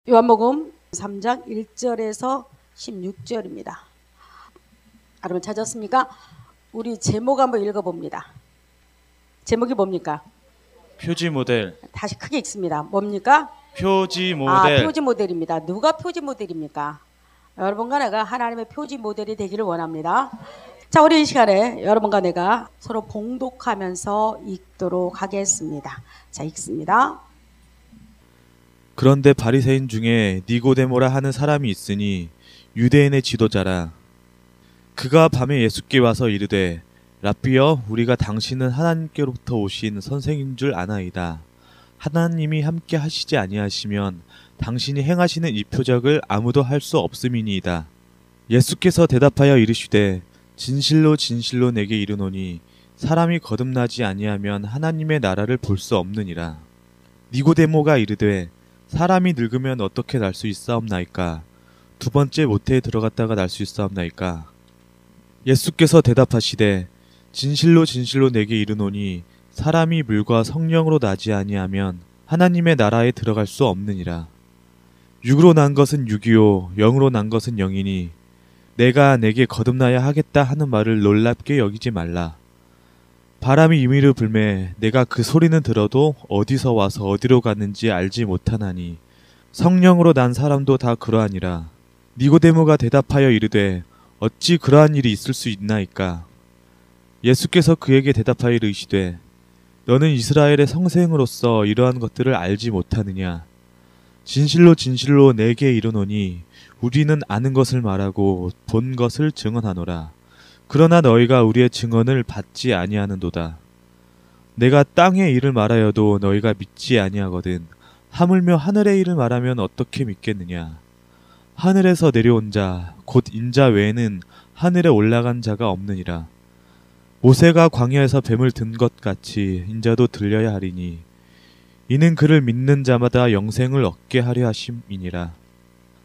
요한복음 3장 1절에서 16절입니다. 여러분 찾았습니까? 우리 제목 한번 읽어봅니다. 제목이 뭡니까? 표지 모델. 다시 크게 읽습니다. 뭡니까? 표지 모델. 표지 모델입니다. 누가 표지 모델입니까? 여러분과 내가 하나님의 표지 모델이 되기를 원합니다. 자, 우리 이 시간에 여러분과 내가 서로 봉독하면서 읽도록 하겠습니다. 자, 읽습니다. 그런데 바리새인 중에 니고데모라 하는 사람이 있으니 유대인의 지도자라. 그가 밤에 예수께 와서 이르되 랍비여, 우리가 당신은 하나님께로부터 오신 선생인 줄 아나이다. 하나님이 함께 하시지 아니하시면 당신이 행하시는 이 표적을 아무도 할 수 없음이니이다. 예수께서 대답하여 이르시되 진실로 진실로 내게 이르노니 사람이 거듭나지 아니하면 하나님의 나라를 볼 수 없느니라. 니고데모가 이르되 사람이 늙으면 어떻게 날 수 있사옵나이까? 두 번째 모태에 들어갔다가 날 수 있사옵나이까? 예수께서 대답하시되 진실로 진실로 내게 이르노니 사람이 물과 성령으로 나지 아니하면 하나님의 나라에 들어갈 수 없느니라. 육으로 난 것은 육이요 영으로 난 것은 영이니 내가 내게 거듭나야 하겠다 하는 말을 놀랍게 여기지 말라. 바람이 임의로 불매 내가 그 소리는 들어도 어디서 와서 어디로 가는지 알지 못하나니 성령으로 난 사람도 다 그러하니라. 니고데모가 대답하여 이르되 어찌 그러한 일이 있을 수 있나이까? 예수께서 그에게 대답하여 이르시되 너는 이스라엘의 성생으로서 이러한 것들을 알지 못하느냐? 진실로 진실로 내게 이르노니 우리는 아는 것을 말하고 본 것을 증언하노라. 그러나 너희가 우리의 증언을 받지 아니하는도다. 내가 땅의 일을 말하여도 너희가 믿지 아니하거든 하물며 하늘의 일을 말하면 어떻게 믿겠느냐? 하늘에서 내려온 자 곧 인자 외에는 하늘에 올라간 자가 없느니라. 모세가 광야에서 뱀을 든 것 같이 인자도 들려야 하리니 이는 그를 믿는 자마다 영생을 얻게 하려 하심이니라.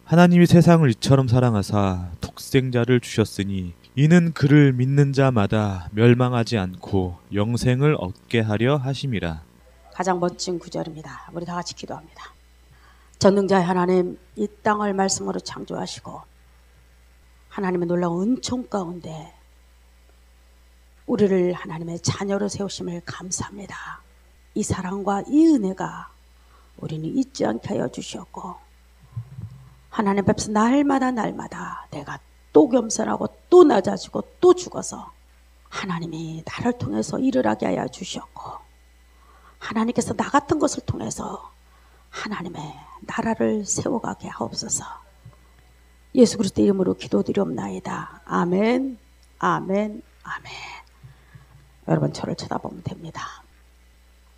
하나님이 세상을 이처럼 사랑하사 독생자를 주셨으니 이는 그를 믿는 자마다 멸망하지 않고 영생을 얻게 하려 하심이라. 가장 멋진 구절입니다. 우리 다 같이 기도합니다. 전능자의 하나님, 이 땅을 말씀으로 창조하시고 하나님의 놀라운 은총 가운데 우리를 하나님의 자녀로 세우심을 감사합니다. 이 사랑과 이 은혜가 우리는 잊지 않게 하여 주셨고 하나님 앞에서 날마다 내가 또 겸손하고 또 낮아지고 또 죽어서 하나님이 나를 통해서 일을 하게 하여 주셨고 하나님께서 나 같은 것을 통해서 하나님의 나라를 세워가게 하옵소서. 예수 그리스도 이름으로 기도드리옵나이다. 아멘, 아멘, 아멘. 여러분 저를 쳐다보면 됩니다.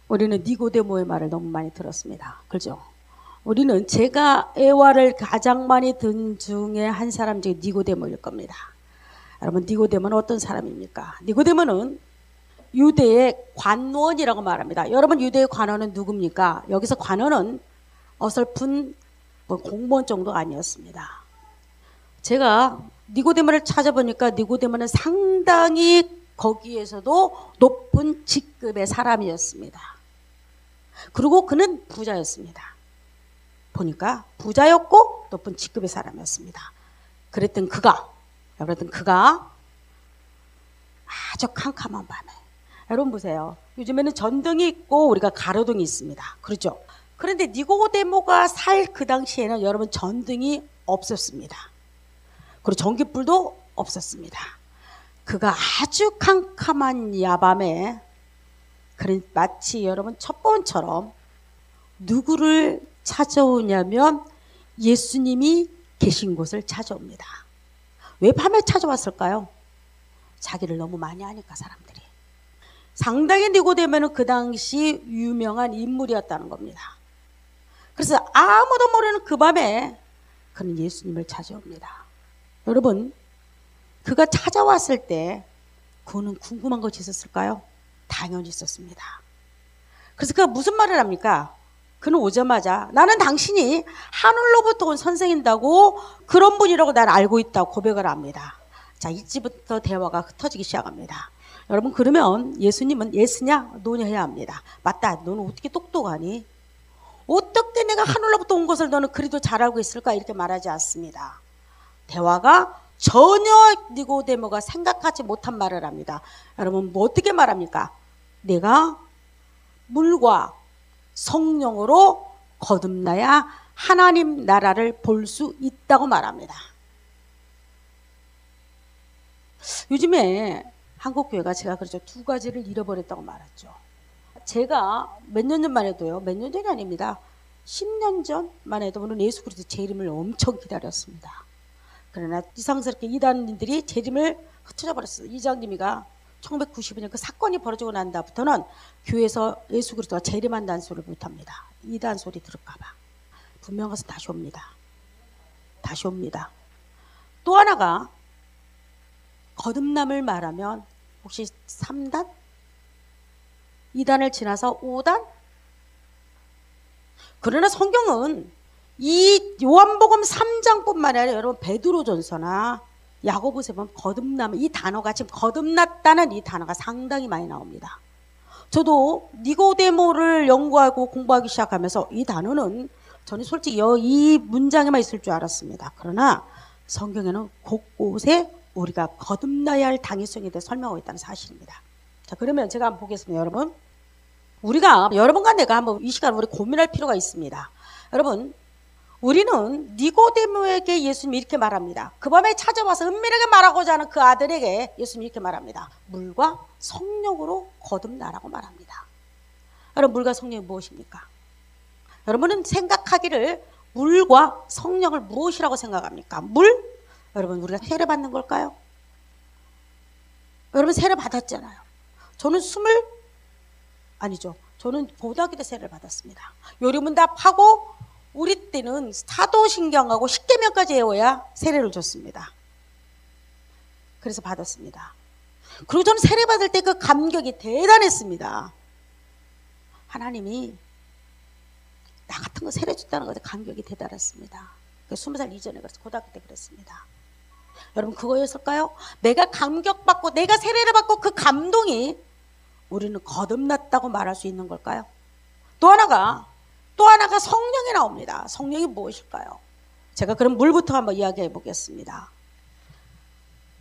우리는 니고데모의 말을 너무 많이 들었습니다. 그죠? 우리는 제가 애화를 가장 많이 든 중에 한 사람 중에 니고데모일 겁니다. 여러분 니고데모는 어떤 사람입니까? 니고데모는 유대의 관원이라고 말합니다. 여러분 유대의 관원은 누굽니까? 여기서 관원은 어설픈 공무원 정도 아니었습니다. 제가 니고데모를 찾아보니까 니고데모는 상당히 거기에서도 높은 직급의 사람이었습니다. 그리고 그는 부자였습니다. 보니까 부자였고 높은 직급의 사람이었습니다. 그랬던 그가 아주 캄캄한 밤에, 여러분 보세요. 요즘에는 전등이 있고 우리가 가로등이 있습니다. 그렇죠? 그런데 니고데모가 살 그 당시에는 여러분 전등이 없었습니다. 그리고 전기불도 없었습니다. 그가 아주 캄캄한 야밤에 마치 여러분 첩보원처럼 누구를 찾아오냐면 예수님이 계신 곳을 찾아옵니다. 왜 밤에 찾아왔을까요? 자기를 너무 많이 아니까 사람들이. 상당히 니고데모는 그 당시 유명한 인물이었다는 겁니다. 그래서 아무도 모르는 그 밤에 그는 예수님을 찾아옵니다. 여러분 그가 찾아왔을 때 그는 궁금한 것이 있었을까요? 당연히 있었습니다. 그래서 그가 무슨 말을 합니까? 그는 오자마자 나는 당신이 하늘로부터 온 선생인다고 그런 분이라고 난 알고 있다고 고백을 합니다. 자, 이제부터 대화가 흩어지기 시작합니다. 여러분 그러면 예수님은 예스냐 노냐 해야 합니다. 맞다, 너는 어떻게 똑똑하니? 어떻게 내가 하늘로부터 온 것을 너는 그리도 잘 알고 있을까? 이렇게 말하지 않습니다. 대화가 전혀 니고데모가 생각하지 못한 말을 합니다. 여러분 뭐 어떻게 말합니까? 내가 물과 성령으로 거듭나야 하나님 나라를 볼 수 있다고 말합니다. 요즘에 한국교회가 제가 그렇죠. 두 가지를 잃어버렸다고 말했죠. 제가 몇 년 전만 해도요. 몇 년 전이 아닙니다. 10년 전만 해도 우리는 예수 그리스도 재림을 엄청 기다렸습니다. 그러나 이상스럽게 이단들이 재림을 흩어져 버렸어요. 이장님이가 1992년 그 사건이 벌어지고 난 다음부터는 교회에서 예수 그리스도가 재림한다는 소리를 못합니다. 이단 소리 들을까봐. 분명 가서 다시 옵니다. 다시 옵니다. 또 하나가 거듭남을 말하면 혹시 3단? 2단을 지나서 5단? 그러나 성경은 이 요한복음 3장뿐만 아니라 여러분 베드로전서나 야고보서 보면 거듭남, 이 단어가 지금 거듭났다는 이 단어가 상당히 많이 나옵니다. 저도 니고데모를 연구하고 공부하기 시작하면서 이 단어는 저는 솔직히 이 문장에만 있을 줄 알았습니다. 그러나 성경에는 곳곳에 우리가 거듭나야 할 당위성에 대해 설명하고 있다는 사실입니다. 자, 그러면 제가 한번 보겠습니다. 여러분, 우리가 여러분과 내가 한번 이 시간 우리 고민할 필요가 있습니다. 여러분, 우리는 니고데모에게 예수님이 이렇게 말합니다. 그 밤에 찾아와서 은밀하게 말하고자 하는 그 아들에게 예수님이 이렇게 말합니다. 물과 성령으로 거듭나라고 말합니다. 여러분, 물과 성령이 무엇입니까? 여러분은 생각하기를 물과 성령을 무엇이라고 생각합니까? 물? 여러분, 우리가 세례 받는 걸까요? 여러분 세례 받았잖아요. 저는 아니죠. 저는 고등학교 때 세례를 받았습니다. 요리문답하고 우리 때는 사도신경하고 십계명까지 외워야 세례를 줬습니다. 그래서 받았습니다. 그리고 저는 세례 받을 때 그 감격이 대단했습니다. 하나님이 나 같은 거 세례 줬다는 것에 감격이 대단했습니다. 20살 이전에 그랬어요. 고등학교 때 그랬습니다. 여러분 그거였을까요? 내가 감격받고 내가 세례를 받고 그 감동이 우리는 거듭났다고 말할 수 있는 걸까요? 또 하나가 성령이 나옵니다. 성령이 무엇일까요? 제가 그럼 물부터 한번 이야기해 보겠습니다.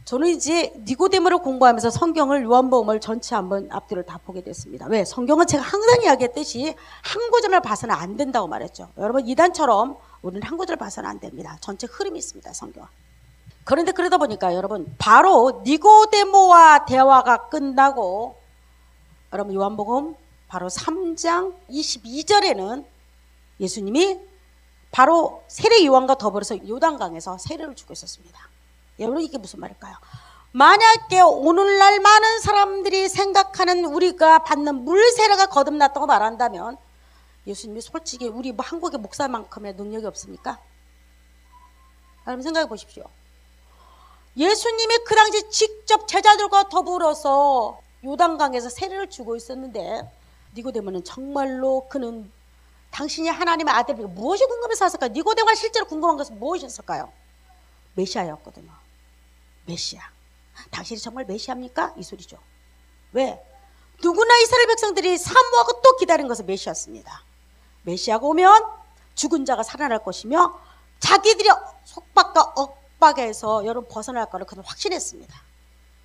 저는 이제 니고데모를 공부하면서 성경을 요한복음을 전체 한번 앞뒤를 다 보게 됐습니다. 왜? 성경은 제가 항상 이야기했듯이 한 구절을 봐서는 안 된다고 말했죠. 여러분 이단처럼 우리는 한 구절 봐서는 안 됩니다. 전체 흐름이 있습니다. 성경은. 그런데 그러다 보니까 여러분 바로 니고데모와 대화가 끝나고 여러분 요한복음 바로 3장 22절에는 예수님이 바로 세례 요한과 더불어서 요단강에서 세례를 주고 있었습니다. 여러분 이게 무슨 말일까요? 만약에 오늘날 많은 사람들이 생각하는 우리가 받는 물세례가 거듭났다고 말한다면 예수님이 솔직히 우리 한국의 목사만큼의 능력이 없습니까? 여러분 생각해 보십시오. 예수님이 그 당시 직접 제자들과 더불어서 요단강에서 세례를 주고 있었는데 니고데모는 정말로 그는 당신이 하나님의 아들에게 무엇이 궁금해서 왔을까요? 니고데모가 실제로 궁금한 것은 무엇이었을까요? 메시아였거든요. 메시아. 당신이 정말 메시아입니까? 이 소리죠. 왜? 누구나 이스라엘 백성들이 사모하고 또 기다린 것은 메시아였습니다. 메시아가 오면 죽은 자가 살아날 것이며 자기들이 속박과 억박에서 여러분 벗어날 거를 그는 확신했습니다.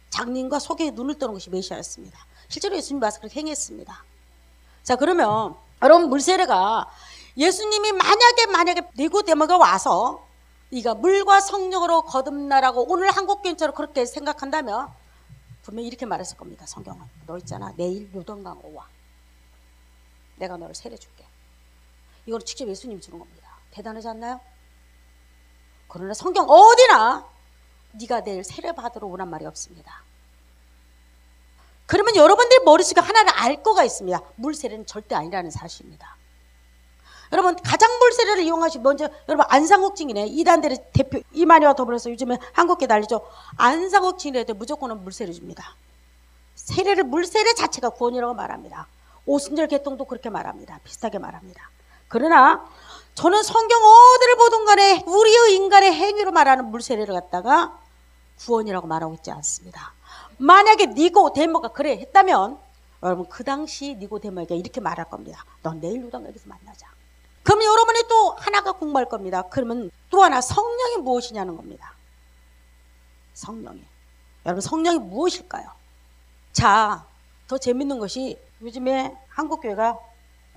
장님과 속에 눈을 뜨는 것이 메시아였습니다. 실제로 예수님이 와서 그렇게 행했습니다. 자 그러면 여러분 물세례가 예수님이 만약에 니고데모가 와서 네가 물과 성령으로 거듭나라고 오늘 한국교인처럼 그렇게 생각한다면 분명히 이렇게 말했을 겁니다. 성경은 너 있잖아 내일 요단강 오와 내가 너를 세례 줄게. 이걸 직접 예수님이 주는 겁니다. 대단하지 않나요? 그러나 성경 어디나 네가 내일 세례 받으러 오란 말이 없습니다. 그러면 여러분들 머릿속에 하나를 알 거가 있습니다. 물세례는 절대 아니라는 사실입니다. 여러분 가장 물세례를 이용하시고 먼저 여러분 안상국 증인회 이단들의 대표 이만희와 더불어서 요즘에 한국계 난리죠. 안상국 증인회도 무조건은 물세례 줍니다. 물세례 자체가 구원이라고 말합니다. 오순절 개통도 그렇게 말합니다. 비슷하게 말합니다. 그러나 저는 성경 어디를 보든 간에 우리의 인간의 행위로 말하는 물세례를 갖다가 구원이라고 말하고 있지 않습니다. 만약에 니고데모가 그래 했다면 여러분 그 당시 니고데모에게 이렇게 말할 겁니다. 넌 내일 요단강에서 만나자. 그럼 여러분이 또 하나가 궁금할 겁니다. 그러면 또 하나 성령이 무엇이냐는 겁니다. 성령이. 여러분 성령이 무엇일까요? 자, 더 재밌는 것이 요즘에 한국교회가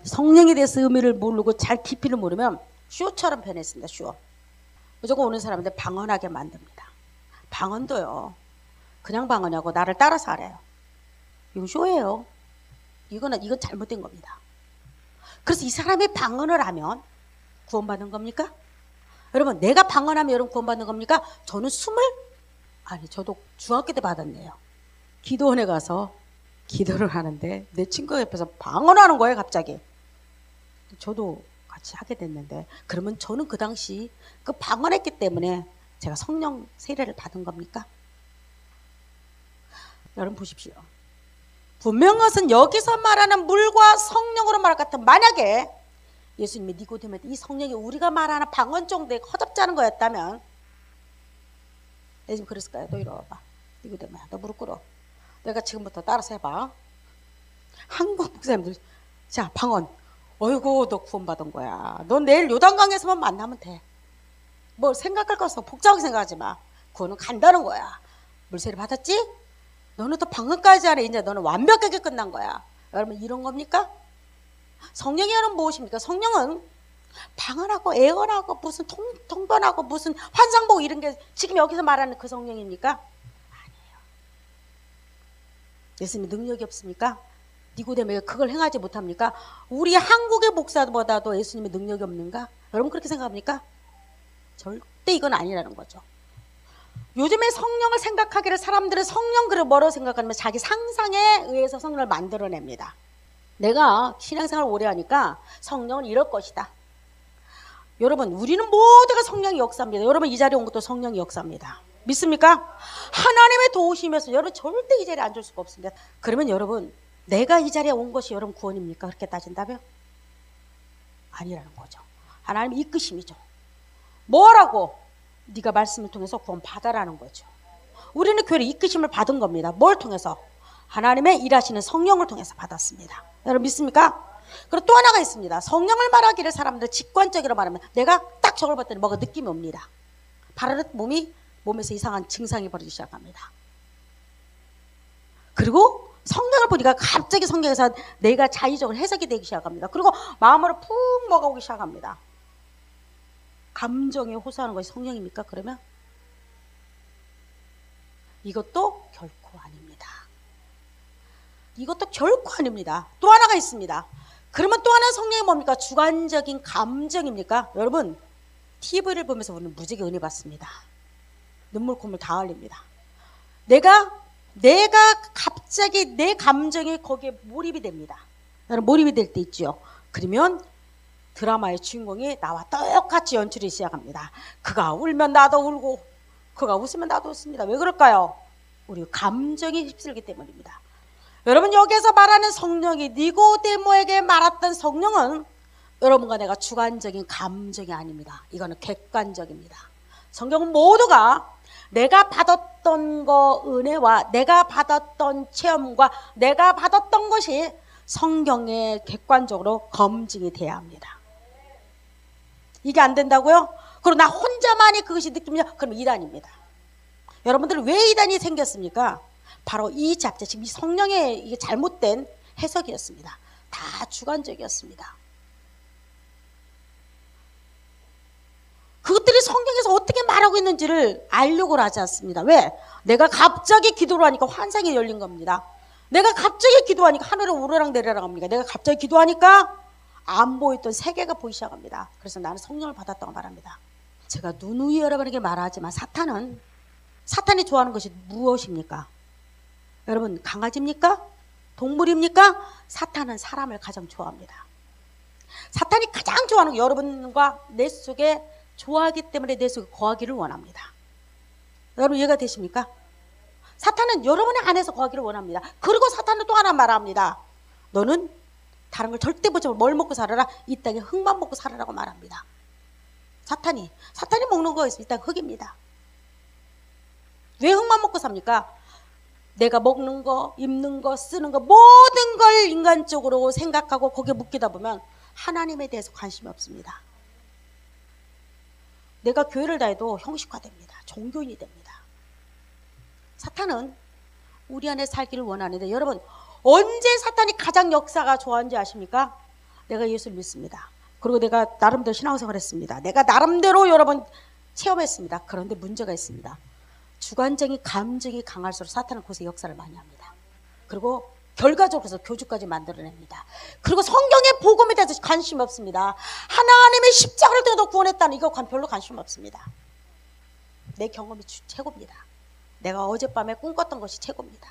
성령에 대해서 의미를 모르고 잘 깊이를 모르면 쇼처럼 변했습니다. 쇼. 무조건 오는 사람한테 방언하게 만듭니다. 방언도요. 그냥 방언하고 나를 따라서 하래요. 이거 쇼예요. 이건 잘못된 겁니다. 그래서 이 사람이 방언을 하면 구원받는 겁니까? 여러분 내가 방언하면 여러분 구원받는 겁니까? 저는 저도 중학교 때 받았네요. 기도원에 가서 기도를 하는데 내 친구 옆에서 방언하는 거예요 갑자기. 저도 같이 하게 됐는데 그러면 저는 그 당시 그 방언했기 때문에 제가 성령 세례를 받은 겁니까? 여러분 보십시오. 분명한 것은 여기서 말하는 물과 성령으로 말할 것 같은 만약에 예수님이 니고데모한테 이 성령이 우리가 말하는 방언 정도에 허접지 않은 거였다면 예수님 그랬을까요? 너 이리 와봐. 니고데모야 너 무릎 꿇어. 내가 지금부터 따라서 해봐. 한국 목사님들 자 방언 어이구 너 구원받은 거야. 너 내일 요단강에서만 만나면 돼. 뭐 생각할 거 없어. 복잡하게 생각하지 마. 구원은 간다는 거야. 물세례 받았지? 너는 또 방언까지 하네. 이제 너는 완벽하게 끝난 거야. 여러분 이런 겁니까? 성령이 하는 무엇입니까? 성령은 방언하고 애언하고 무슨 통변하고 무슨 환상 보고 이런 게 지금 여기서 말하는 그 성령입니까? 아니에요. 예수님이 능력이 없습니까? 니고데모가 그걸 행하지 못합니까? 우리 한국의 목사보다도 예수님의 능력이 없는가? 여러분 그렇게 생각합니까? 절대 이건 아니라는 거죠. 요즘에 성령을 생각하기를 사람들은 성령 그를 뭐라고 생각하냐면 자기 상상에 의해서 성령을 만들어냅니다. 내가 신앙생활을 오래 하니까 성령은 이럴 것이다. 여러분 우리는 모두가 성령의 역사입니다. 여러분 이 자리에 온 것도 성령의 역사입니다. 믿습니까? 하나님의 도우시면서 여러분 절대 이 자리에 앉을 수가 없습니다. 그러면 여러분 내가 이 자리에 온 것이 여러분 구원입니까? 그렇게 따진다면? 아니라는 거죠. 하나님의 이끄심이죠. 뭐라고? 네가 말씀을 통해서 구원 받아라는 거죠. 우리는 교회에 이끄심을 받은 겁니다. 뭘 통해서? 하나님의 일하시는 성령을 통해서 받았습니다. 여러분 믿습니까? 그리고 또 하나가 있습니다. 성령을 말하기를 사람들 직관적으로 말하면 내가 딱 저걸 봤더니 뭐가 느낌이 옵니다. 바르르 몸에서 이상한 증상이 벌어지기 시작합니다. 그리고 성경을 보니까 갑자기 성경에서 내가 자의적으로 해석이 되기 시작합니다. 그리고 마음으로 푹 먹어오기 시작합니다. 감정에 호소하는 것이 성령입니까? 그러면 이것도 결코 아닙니다. 이것도 결코 아닙니다. 또 하나가 있습니다. 그러면 또 하나의 성령이 뭡니까? 주관적인 감정입니까? 여러분 TV를 보면서 우리는 무지개 은혜 받습니다. 눈물 콧물 다 흘립니다. 내가 갑자기 내 감정이 거기에 몰입이 됩니다. 여러분 몰입이 될 때 있죠. 그러면 드라마의 주인공이 나와 똑같이 연출이 시작합니다. 그가 울면 나도 울고 그가 웃으면 나도 웃습니다. 왜 그럴까요? 우리 감정이 휩쓸기 때문입니다. 여러분 여기에서 말하는 성령이 니고데모에게 말했던 성령은 여러분과 내가 주관적인 감정이 아닙니다. 이거는 객관적입니다. 성경은 모두가 내가 받았던 은혜와 내가 받았던 체험과 내가 받았던 것이 성경에 객관적으로 검증이 돼야 합니다. 이게 안 된다고요? 그리고 나 혼자만이 그것이 느낌이냐? 그럼 이단입니다. 여러분들 왜 이단이 생겼습니까? 바로 이 잡자, 지금 이 성령의 이게 잘못된 해석이었습니다. 다 주관적이었습니다. 그것들이 성경에서 어떻게 말하고 있는지를 알려고 하지 않습니다. 왜? 내가 갑자기 기도를 하니까 환상이 열린 겁니다. 내가 갑자기 기도하니까 하늘에 오르락 내리락 합니다. 내가 갑자기 기도하니까 안 보였던 세계가 보이기 시작합니다. 그래서 나는 성령을 받았다고 말합니다. 제가 누누이 여러분에게 말하지만 사탄이 좋아하는 것이 무엇입니까? 여러분 강아지입니까? 동물입니까? 사탄은 사람을 가장 좋아합니다. 사탄이 가장 좋아하는 거 여러분과 내 속에 좋아하기 때문에 내 속에 거하기를 원합니다. 여러분 이해가 되십니까? 사탄은 여러분의 안에서 거하기를 원합니다. 그리고 사탄은 또 하나 말합니다. 너는 다른 걸 절대 보지 말고 뭘 먹고 살아라? 이 땅에 흙만 먹고 살아라고 말합니다. 사탄이 먹는 거 있으면 이 땅 흙입니다. 왜 흙만 먹고 삽니까? 내가 먹는 거, 입는 거, 쓰는 거 모든 걸 인간적으로 생각하고 거기에 묶이다 보면 하나님에 대해서 관심이 없습니다. 내가 교회를 다해도 형식화됩니다. 종교인이 됩니다. 사탄은 우리 안에 살기를 원하는데, 여러분 언제 사탄이 가장 역사가 좋아하는지 아십니까? 내가 예수를 믿습니다. 그리고 내가 나름대로 신앙생활을 했습니다. 내가 나름대로 여러분 체험했습니다. 그런데 문제가 있습니다. 주관적인 감정이 강할수록 사탄은 그것에 역사를 많이 합니다. 그리고 결과적으로 해서 교주까지 만들어냅니다. 그리고 성경의 복음에 대해서 관심이 없습니다. 하나님의 십자가를 통해서 구원했다는 이거 별로 관심 없습니다. 내 경험이 최고입니다. 내가 어젯밤에 꿈꿨던 것이 최고입니다.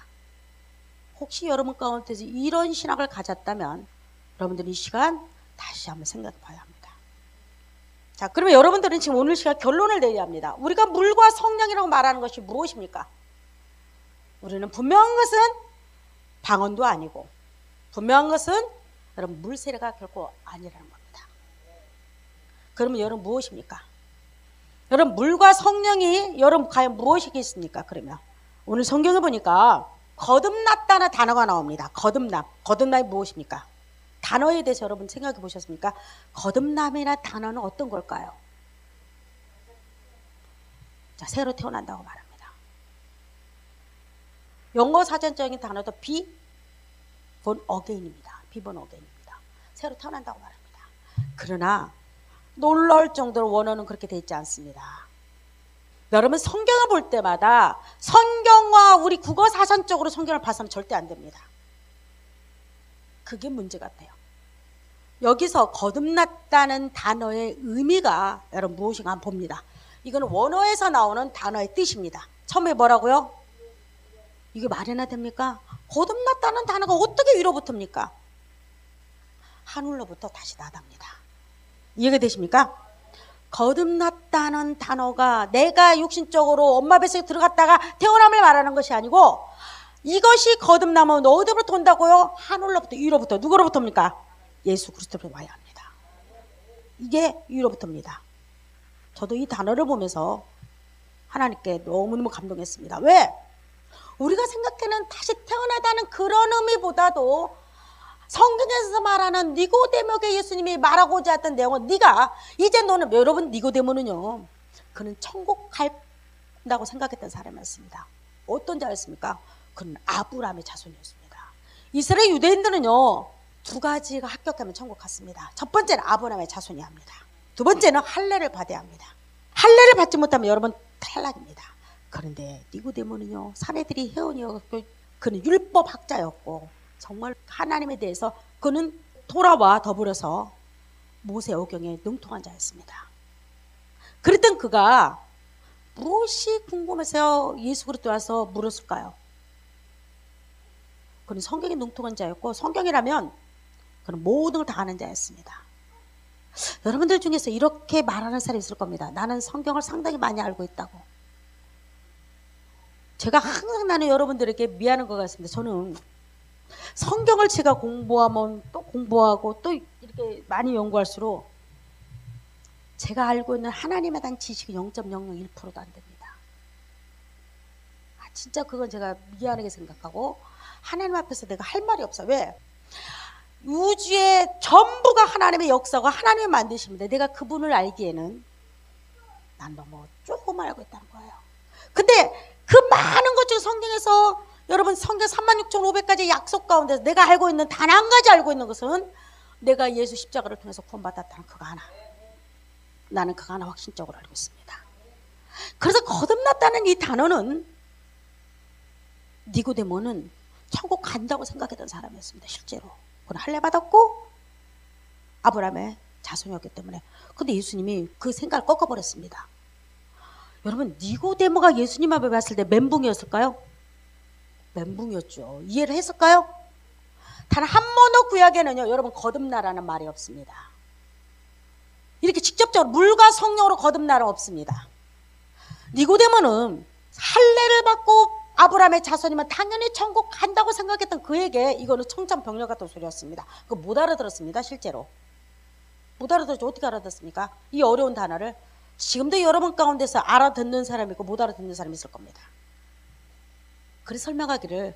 혹시 여러분 가운데서 이런 신학을 가졌다면 여러분들이 이 시간 다시 한번 생각해 봐야 합니다. 자, 그러면 여러분들은 지금 오늘 시간 결론을 내려야 합니다. 우리가 물과 성령이라고 말하는 것이 무엇입니까? 우리는 분명한 것은 방언도 아니고, 분명한 것은 여러분 물세례가 결코 아니라는 겁니다. 그러면 여러분 무엇입니까? 여러분 물과 성령이 여러분 과연 무엇이겠습니까? 그러면 오늘 성경에 보니까 거듭났다는 단어가 나옵니다. 거듭남이 무엇입니까? 단어에 대해서 여러분 생각해 보셨습니까? 거듭남이라는 단어는 어떤 걸까요? 자, 새로 태어난다고 말합니다. 영어 사전적인 단어도 be born again입니다. be born again입니다. 새로 태어난다고 말합니다. 그러나 놀라울 정도로 원어는 그렇게 되어 있지 않습니다. 여러분 성경을 볼 때마다 성경과 우리 국어 사전적으로 성경을 봐서는 절대 안 됩니다. 그게 문제 같아요. 여기서 거듭났다는 단어의 의미가 여러분 무엇인가 한번 봅니다. 이거는 원어에서 나오는 단어의 뜻입니다. 처음에 뭐라고요? 이게 말이나 됩니까? 거듭났다는 단어가 어떻게 위로 붙습니까? 하늘로부터 다시 나답니다. 이해가 되십니까? 거듭났다는 단어가 내가 육신적으로 엄마 뱃속에 들어갔다가 태어남을 말하는 것이 아니고, 이것이 거듭남은 어디로부터 온다고요? 하늘로부터, 위로부터. 누구로부터입니까? 예수 그리스도로 와야 합니다. 이게 위로부터입니다. 저도 이 단어를 보면서 하나님께 너무너무 감동했습니다. 왜? 우리가 생각하는 다시 태어나다는 그런 의미보다도 성경에서 말하는 니고데모에게 예수님이 말하고자 했던 내용은, 네가 이제 너는, 여러분 니고데모는요, 그는 천국 간다고 생각했던 사람이었습니다. 어떤 자였습니까? 그는 아브라함의 자손이었습니다. 이스라엘 유대인들은요, 두 가지가 합격하면 천국 갔습니다. 첫 번째는 아브라함의 자손이야 합니다. 두 번째는 할례를 받아야 합니다. 할례를 받지 못하면 여러분 탈락입니다. 그런데 니고데모는요, 사내들이 회원이었고, 그는 율법학자였고, 정말 하나님에 대해서 그는 토라와 더불어서 모세오경에 능통한 자였습니다. 그랬던 그가 무엇이 궁금해서 예수 그리스도 와서 물었을까요? 그는 성경에 능통한 자였고, 성경이라면 그는 모든 걸 다 아는 자였습니다. 여러분들 중에서 이렇게 말하는 사람이 있을 겁니다. 나는 성경을 상당히 많이 알고 있다고. 제가 항상 나는 여러분들에게 미안한 것 같습니다. 저는 성경을 제가 공부하면 또 공부하고 또 이렇게 많이 연구할수록 제가 알고 있는 하나님에 대한 지식이 0.001%도 안 됩니다. 진짜 그건 제가 미안하게 생각하고, 하나님 앞에서 내가 할 말이 없어. 왜? 우주의 전부가 하나님의 역사가 하나님의 만드십니다. 내가 그분을 알기에는 난 너무 조금 알고 있다는 거예요. 근데 그 많은 것 중에 성경에서 여러분 성경 36,500가지 약속 가운데서 내가 알고 있는 단 한 가지 알고 있는 것은, 내가 예수 십자가를 통해서 구원받았다는 그거 하나. 나는 그거 하나 확신적으로 알고 있습니다. 그래서 거듭났다는 이 단어는, 니고데모는 천국 간다고 생각했던 사람이었습니다. 실제로 그는 할례 받았고 아브라함의 자손이었기 때문에. 근데 예수님이 그 생각을 꺾어버렸습니다. 여러분 니고데모가 예수님 앞에 봤을 때 멘붕이었을까요? 멘붕이었죠. 이해를 했을까요? 단 한 번도 구약에는요, 여러분 거듭나라는 말이 없습니다. 이렇게 직접적으로 물과 성령으로 거듭나라 없습니다. 니고데모는 할례를 받고 아브라함의 자손이면 당연히 천국 간다고 생각했던 그에게 이거는 청천벽력 같은 소리였습니다. 그거 못 알아들었습니다. 실제로 못 알아들었죠. 어떻게 알아듣습니까? 이 어려운 단어를. 지금도 여러분 가운데서 알아듣는 사람이 있고 못 알아듣는 사람이 있을 겁니다. 그래서 설명하기를,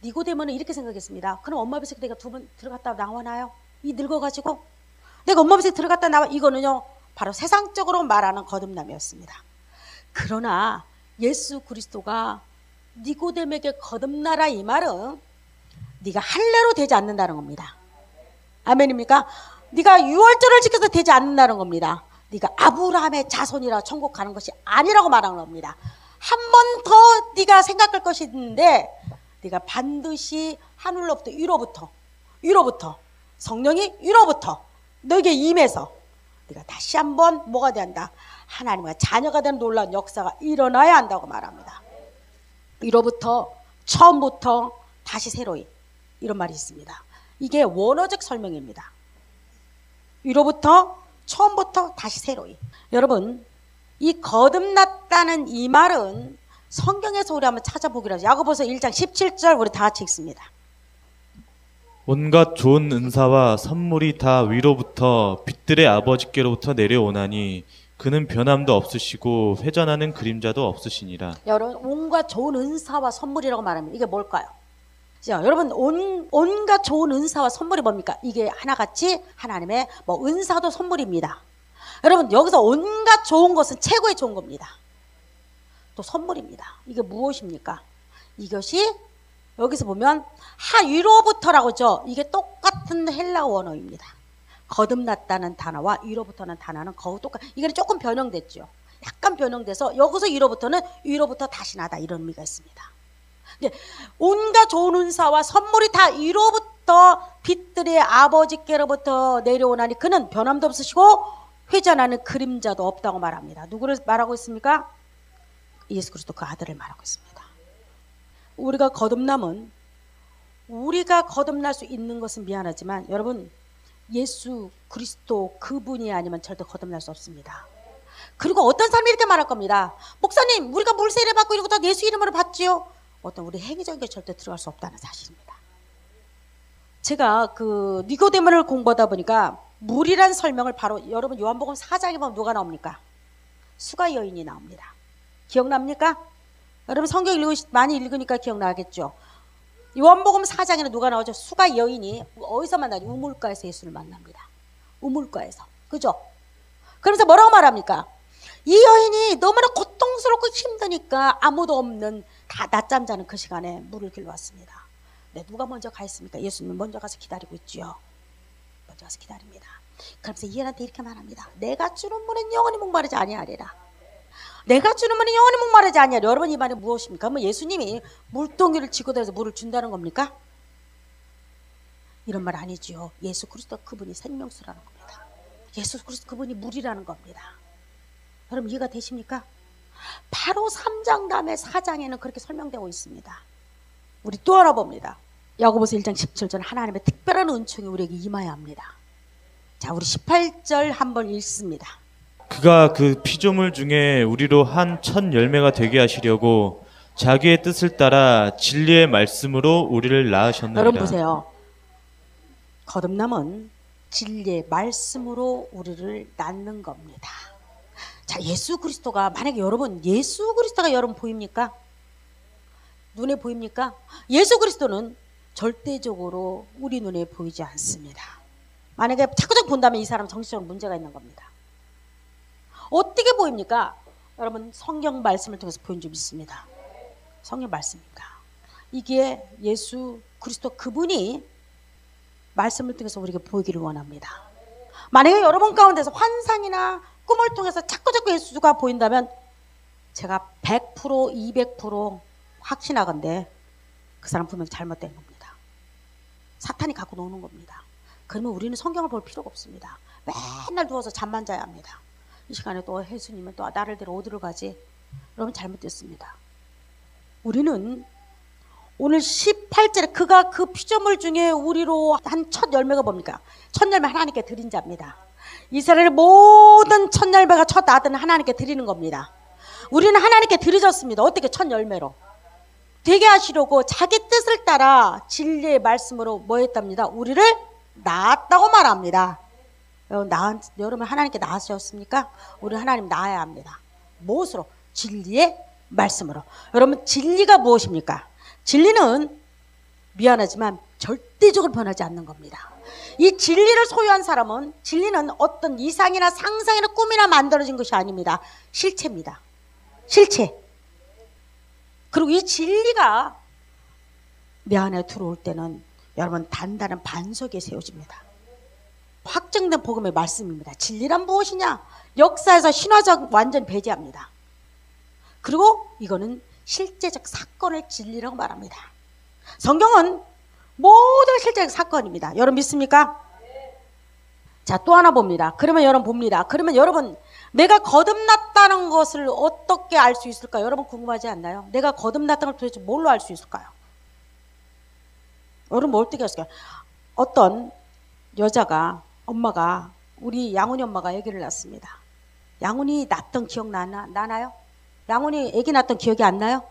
니고데모는 이렇게 생각했습니다. 그럼 엄마 뱃속에 내가 두 번 들어갔다 나와나요? 이 늙어가지고 내가 엄마 뱃속에 들어갔다 나와. 이거는요 바로 세상적으로 말하는 거듭남이었습니다. 그러나 예수 그리스도가 니고데모에게 거듭나라 이 말은 네가 할례로 되지 않는다는 겁니다. 아멘입니까? 네가 유월절을 지켜서 되지 않는다는 겁니다. 네가 아브라함의 자손이라 천국 가는 것이 아니라고 말하는 겁니다. 한 번 더 네가 생각할 것이 있는데 네가 반드시 하늘로부터 위로부터 성령이 위로부터 너에게 임해서 네가 다시 한번 뭐가 돼야 한다? 하나님과 자녀가 되는 놀라운 역사가 일어나야 한다고 말합니다. 위로부터 처음부터 다시 새로이 이런 말이 있습니다. 이게 원어적 설명입니다. 위로부터 처음부터 다시 새로이. 여러분 이 거듭났다는 이 말은 성경에서 우리 한번 찾아보기로 하죠. 야고보서 1장 17절 우리 다 같이 읽습니다. 온갖 좋은 은사와 선물이 다 위로부터 빛들의 아버지께로부터 내려오나니 그는 변함도 없으시고 회전하는 그림자도 없으시니라. 여러분 온갖 좋은 은사와 선물이라고 말합니다. 이게 뭘까요? 자, 여러분 온갖 좋은 은사와 선물이 뭡니까? 이게 하나같이 하나님의 은사도 선물입니다. 여러분 여기서 온갖 좋은 것은 최고의 좋은 겁니다. 또 선물입니다. 이게 무엇입니까? 이것이 여기서 보면 위로부터라고 죠. 이게 똑같은 헬라어 원어입니다. 거듭났다는 단어와 위로부터는 단어는 거의 이게 조금 변형됐죠. 약간 변형돼서 여기서 위로부터 다시 나다 이런 의미가 있습니다. 온갖 좋은 은사와 선물이 다 위로부터 빛들의 아버지께로부터 내려오나니 그는 변함도 없으시고 회전하는 그림자도 없다고 말합니다. 누구를 말하고 있습니까? 예수 그리스도 그 아들을 말하고 있습니다. 우리가 거듭남은 우리가 거듭날 수 있는 것은 미안하지만 여러분 예수 그리스도 그분이 아니면 절대 거듭날 수 없습니다. 그리고 어떤 사람이 이렇게 말할 겁니다. 목사님 우리가 물 세례 받고 이러고 다 예수 이름으로 받지요. 어떤 우리 행위적인 게 절대 들어갈 수 없다는 사실입니다. 제가 그 니고데모를 공부하다 보니까 물이란 설명을 바로 여러분 요한복음 4장에 보면 누가 나옵니까? 수가 여인이 나옵니다. 기억납니까? 여러분 성경 많이 읽으니까 기억나겠죠? 요한복음 4장에는 누가 나오죠? 수가 여인이 어디서 만나죠? 우물가에서 예수를 만납니다. 우물가에서. 그죠? 그러면서 뭐라고 말합니까? 이 여인이 너무나 고통스럽고 힘드니까 아무도 없는 다 낮잠 자는 그 시간에 물을 길러 왔습니다. 네, 누가 먼저 가 있습니까? 예수님 먼저 가서 기다리고 있지요. 먼저 가서 기다립니다. 그러면서 이 여인한테 이렇게 말합니다. 내가 주는 물은 영원히 목마르지 아니하리라. 내가 주는 물은 영원히 목마르지 아니하리라. 여러분 이 말이 무엇입니까? 뭐 예수님이 물동이를 쥐고 다녀서 물을 준다는 겁니까? 이런 말 아니지요. 예수 그리스도 그분이 생명수라는 겁니다. 예수 그리스도 그분이 물이라는 겁니다. 여러분 이해가 되십니까? 바로 3장 다음에 4장에는 그렇게 설명되고 있습니다. 우리 또 하나 봅니다. 야고보서 1장 17절 하나님의 특별한 은총이 우리에게 임하여야 합니다. 자 우리 18절 한번 읽습니다. 그가 그 피조물 중에 우리로 한 첫 열매가 되게 하시려고 자기의 뜻을 따라 진리의 말씀으로 우리를 낳으셨느니라. 여러분 보세요. 거듭남은 진리의 말씀으로 우리를 낳는 겁니다. 자 예수 그리스도가 만약에 여러분 예수 그리스도가 여러분 보입니까? 눈에 보입니까? 예수 그리스도는 절대적으로 우리 눈에 보이지 않습니다. 만약에 자꾸자꾸 본다면 이 사람 정신적으로 문제가 있는 겁니다. 어떻게 보입니까? 여러분 성경 말씀을 통해서 보인 줄 믿습니다. 성경 말씀입니다. 이게 예수 그리스도 그분이 말씀을 통해서 우리에게 보이기를 원합니다. 만약에 여러분 가운데서 환상이나 꿈을 통해서 자꾸자꾸 예수가 보인다면 제가 100% 200% 확신하건대 그 사람 분명히 잘못된 겁니다. 사탄이 갖고 노는 겁니다. 그러면 우리는 성경을 볼 필요가 없습니다. 맨날 누워서 잠만 자야 합니다. 이 시간에 또 예수님은 또 나를 데려 어디로 가지? 여러분 잘못됐습니다. 우리는 오늘 18절에 그가 그 피조물 중에 우리로 한 첫 열매가 뭡니까? 첫 열매 하나님께 드린 자입니다. 이스라엘의 모든 첫 열매가 첫 아들은 하나님께 드리는 겁니다. 우리는 하나님께 드려졌습니다. 어떻게? 첫 열매로 되게 하시려고 자기 뜻을 따라 진리의 말씀으로 뭐 했답니다? 우리를 낳았다고 말합니다. 여러분 하나님께 낳으셨습니까? 우리는 하나님 낳아야 합니다. 무엇으로? 진리의 말씀으로. 여러분 진리가 무엇입니까? 진리는 미안하지만 절대적으로 변하지 않는 겁니다. 이 진리를 소유한 사람은, 진리는 어떤 이상이나 상상이나 꿈이나 만들어진 것이 아닙니다. 실체입니다. 실체. 그리고 이 진리가 내 안에 들어올 때는 여러분 단단한 반석에 세워집니다. 확정된 복음의 말씀입니다. 진리란 무엇이냐? 역사에서 신화적 완전 배제합니다. 그리고 이거는 실제적 사건을 진리라고 말합니다. 성경은 모든 실제적 사건입니다. 여러분 믿습니까? 자, 또 하나 봅니다. 그러면 여러분 봅니다. 그러면 여러분, 내가 거듭났다는 것을 어떻게 알 수 있을까요? 여러분 궁금하지 않나요? 내가 거듭났다는 걸 도대체 뭘로 알 수 있을까요? 여러분 뭐 어떻게 했을까요? 어떤 여자가, 엄마가, 우리 양훈이 엄마가 아기를 낳습니다. 양훈이 낳던 기억 나나요? 양훈이 아기 낳던 기억이 안 나요?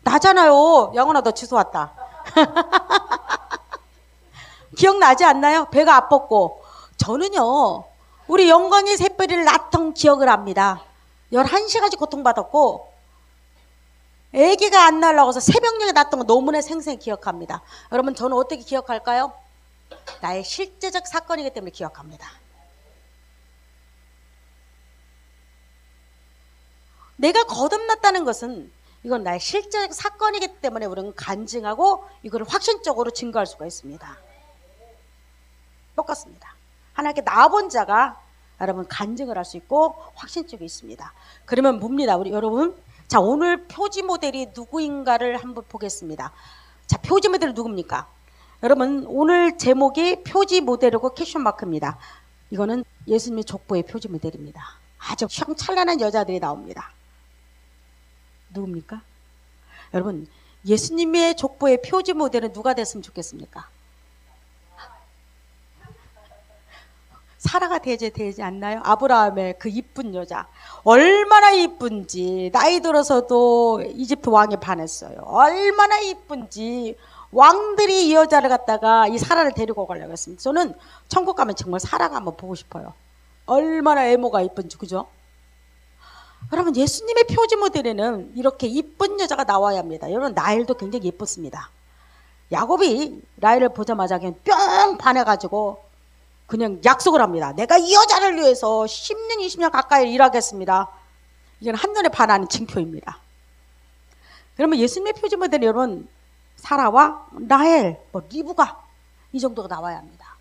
나잖아요. 양훈아 너 취소 왔다. 기억나지 않나요? 배가 아팠고. 저는요, 우리 영광의 새별이를 낳던 기억을 합니다. 11시간씩 고통받았고, 아기가 안 날라고 해서 새벽녘에 낳던 거 너무나 생생히 기억합니다. 여러분, 저는 어떻게 기억할까요? 나의 실제적 사건이기 때문에 기억합니다. 내가 거듭났다는 것은 이건 나의 실제적 사건이기 때문에 우리는 간증하고 이거를 확신적으로 증거할 수가 있습니다. 똑같습니다. 하나님께 나아본 자가 여러분 간증을 할 수 있고 확신적이 있습니다. 그러면 봅니다. 우리 여러분. 자, 오늘 표지 모델이 누구인가를 한번 보겠습니다. 자, 표지 모델이 누굽니까? 여러분, 오늘 제목이 표지 모델이고 캐션 마크입니다. 이거는 예수님의 족보의 표지 모델입니다. 아주 휘황찬란한 여자들이 나옵니다. 누굽니까? 여러분, 예수님의 족보의 표지 모델은 누가 됐으면 좋겠습니까? 사라가 되지 않나요? 아브라함의 그 이쁜 여자. 얼마나 이쁜지, 나이 들어서도 이집트 왕에 반했어요. 얼마나 이쁜지, 왕들이 이 여자를 갖다가 이 사라를 데리고 가려고 했습니다. 저는 천국 가면 정말 사라가 한번 보고 싶어요. 얼마나 외모가 이쁜지, 그죠? 여러분, 예수님의 표지 모델에는 이렇게 이쁜 여자가 나와야 합니다. 여러분, 라헬도 굉장히 예뻤습니다. 야곱이 라헬을 보자마자 그냥 뿅 반해가지고 그냥 약속을 합니다. 내가 이 여자를 위해서 10년, 20년 가까이 일하겠습니다. 이건 한눈에 반하는 징표입니다. 그러면 예수님의 표지 모델은 여러분, 사라와 라헬, 리브가 이 정도가 나와야 합니다.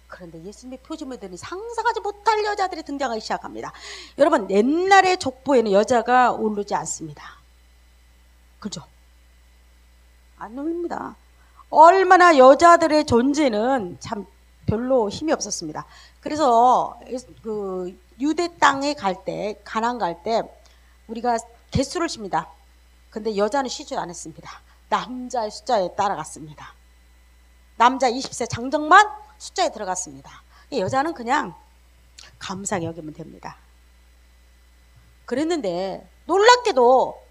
그런데 예수님의 표지 모델은 상상하지 못할 여자들이 등장하기 시작합니다. 여러분, 옛날의 족보에는 여자가 오르지 않습니다. 그죠? 안 오릅니다. 얼마나 여자들의 존재는 참 별로 힘이 없었습니다. 그래서 그 유대 땅에 갈 때, 가나안 갈 때 우리가 개수를 칩니다. 근데 여자는 쉬지 않았습니다. 남자의 숫자에 따라갔습니다. 남자 20세 장정만 숫자에 들어갔습니다. 여자는 그냥 감사하게 여기면 됩니다. 그랬는데 놀랍게도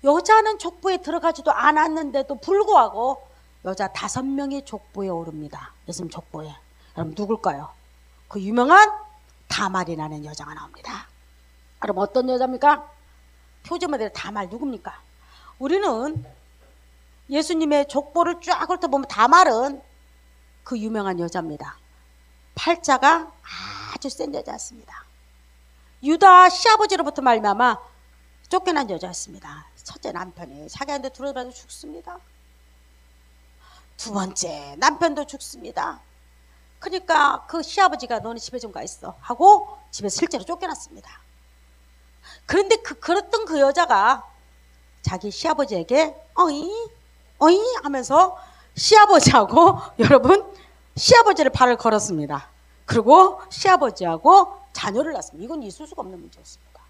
여자는 족보에 들어가지도 않았는데도 불구하고 여자 5명이 족보에 오릅니다. 예수님 족보에. 여러분 누굴까요? 그 유명한 다말이라는 여자가 나옵니다. 그럼 어떤 여자입니까? 표지 모델 다말 누굽니까? 우리는 예수님의 족보를 쫙 훑어보면 다말은 그 유명한 여자입니다. 팔자가 아주 센 여자였습니다. 유다 시아버지로부터 말미암아 쫓겨난 여자였습니다. 첫째 남편이 자기한테 들어봐도 죽습니다. 두 번째 남편도 죽습니다. 그러니까 그 시아버지가 너는 집에 좀 가 있어 하고 집에 실제로 쫓겨났습니다. 그런데 그랬던 그 여자가 자기 시아버지에게 어이 하면서 시아버지하고 여러분 시아버지를 발을 걸었습니다. 그리고 시아버지하고 자녀를 낳습니다. 이건 있을 수가 없는 문제였습니다.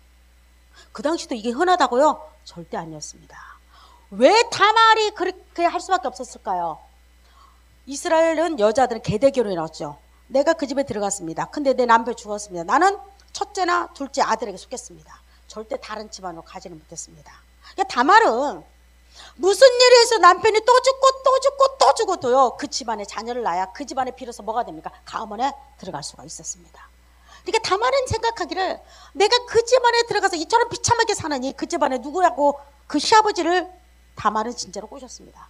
그 당시도 이게 흔하다고요? 절대 아니었습니다. 왜 다말이 그렇게 할 수밖에 없었을까요? 이스라엘은 여자들은 계대 결혼이 나왔죠. 내가 그 집에 들어갔습니다. 근데 내 남편 죽었습니다. 나는 첫째나 둘째 아들에게 속했습니다. 절대 다른 집안으로 가지는 못했습니다. 그러니까 다말은 무슨 일이 있어 남편이 또 죽어도요 그 집안에 자녀를 낳아야 그 집안에 빌어서 뭐가 됩니까? 가문에 들어갈 수가 있었습니다. 그러니까 다말은 생각하기를 내가 그 집안에 들어가서 이처럼 비참하게 사느니 그 집안에 누구라고 그 시아버지를 다말은 진짜로 꼬셨습니다.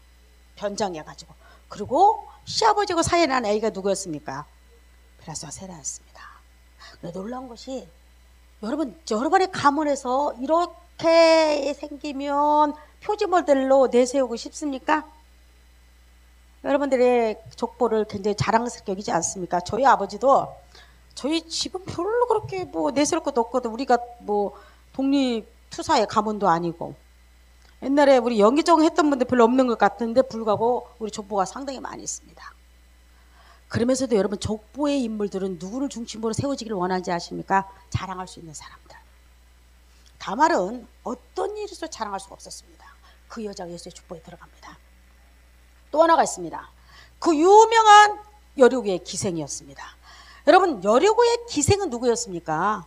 변장해가지고. 그리고 시아버지하고 사이에 난 애가 누구였습니까? 베라스와 세라였습니다. 근데 놀라운 것이 여러분의 가문에서 이렇게 생기면 표지 모델로 내세우고 싶습니까? 여러분들의 족보를 굉장히 자랑스럽게 여기지 않습니까? 저희 아버지도 저희 집은 별로 그렇게 뭐 내세울 것도 없거든. 우리가 뭐 독립투사의 가문도 아니고 옛날에 우리 연기정 했던 분들 별로 없는 것 같은데 불구하고 우리 족보가 상당히 많이 있습니다. 그러면서도 여러분 족보의 인물들은 누구를 중심으로 세워지기를 원하는지 아십니까? 자랑할 수 있는 사람들. 다말은 어떤 일에서 자랑할 수가 없었습니다. 그 여자가 예수의 족보에 들어갑니다. 또 하나가 있습니다. 그 유명한 여리고의 기생이었습니다. 여러분 여리고의 기생은 누구였습니까?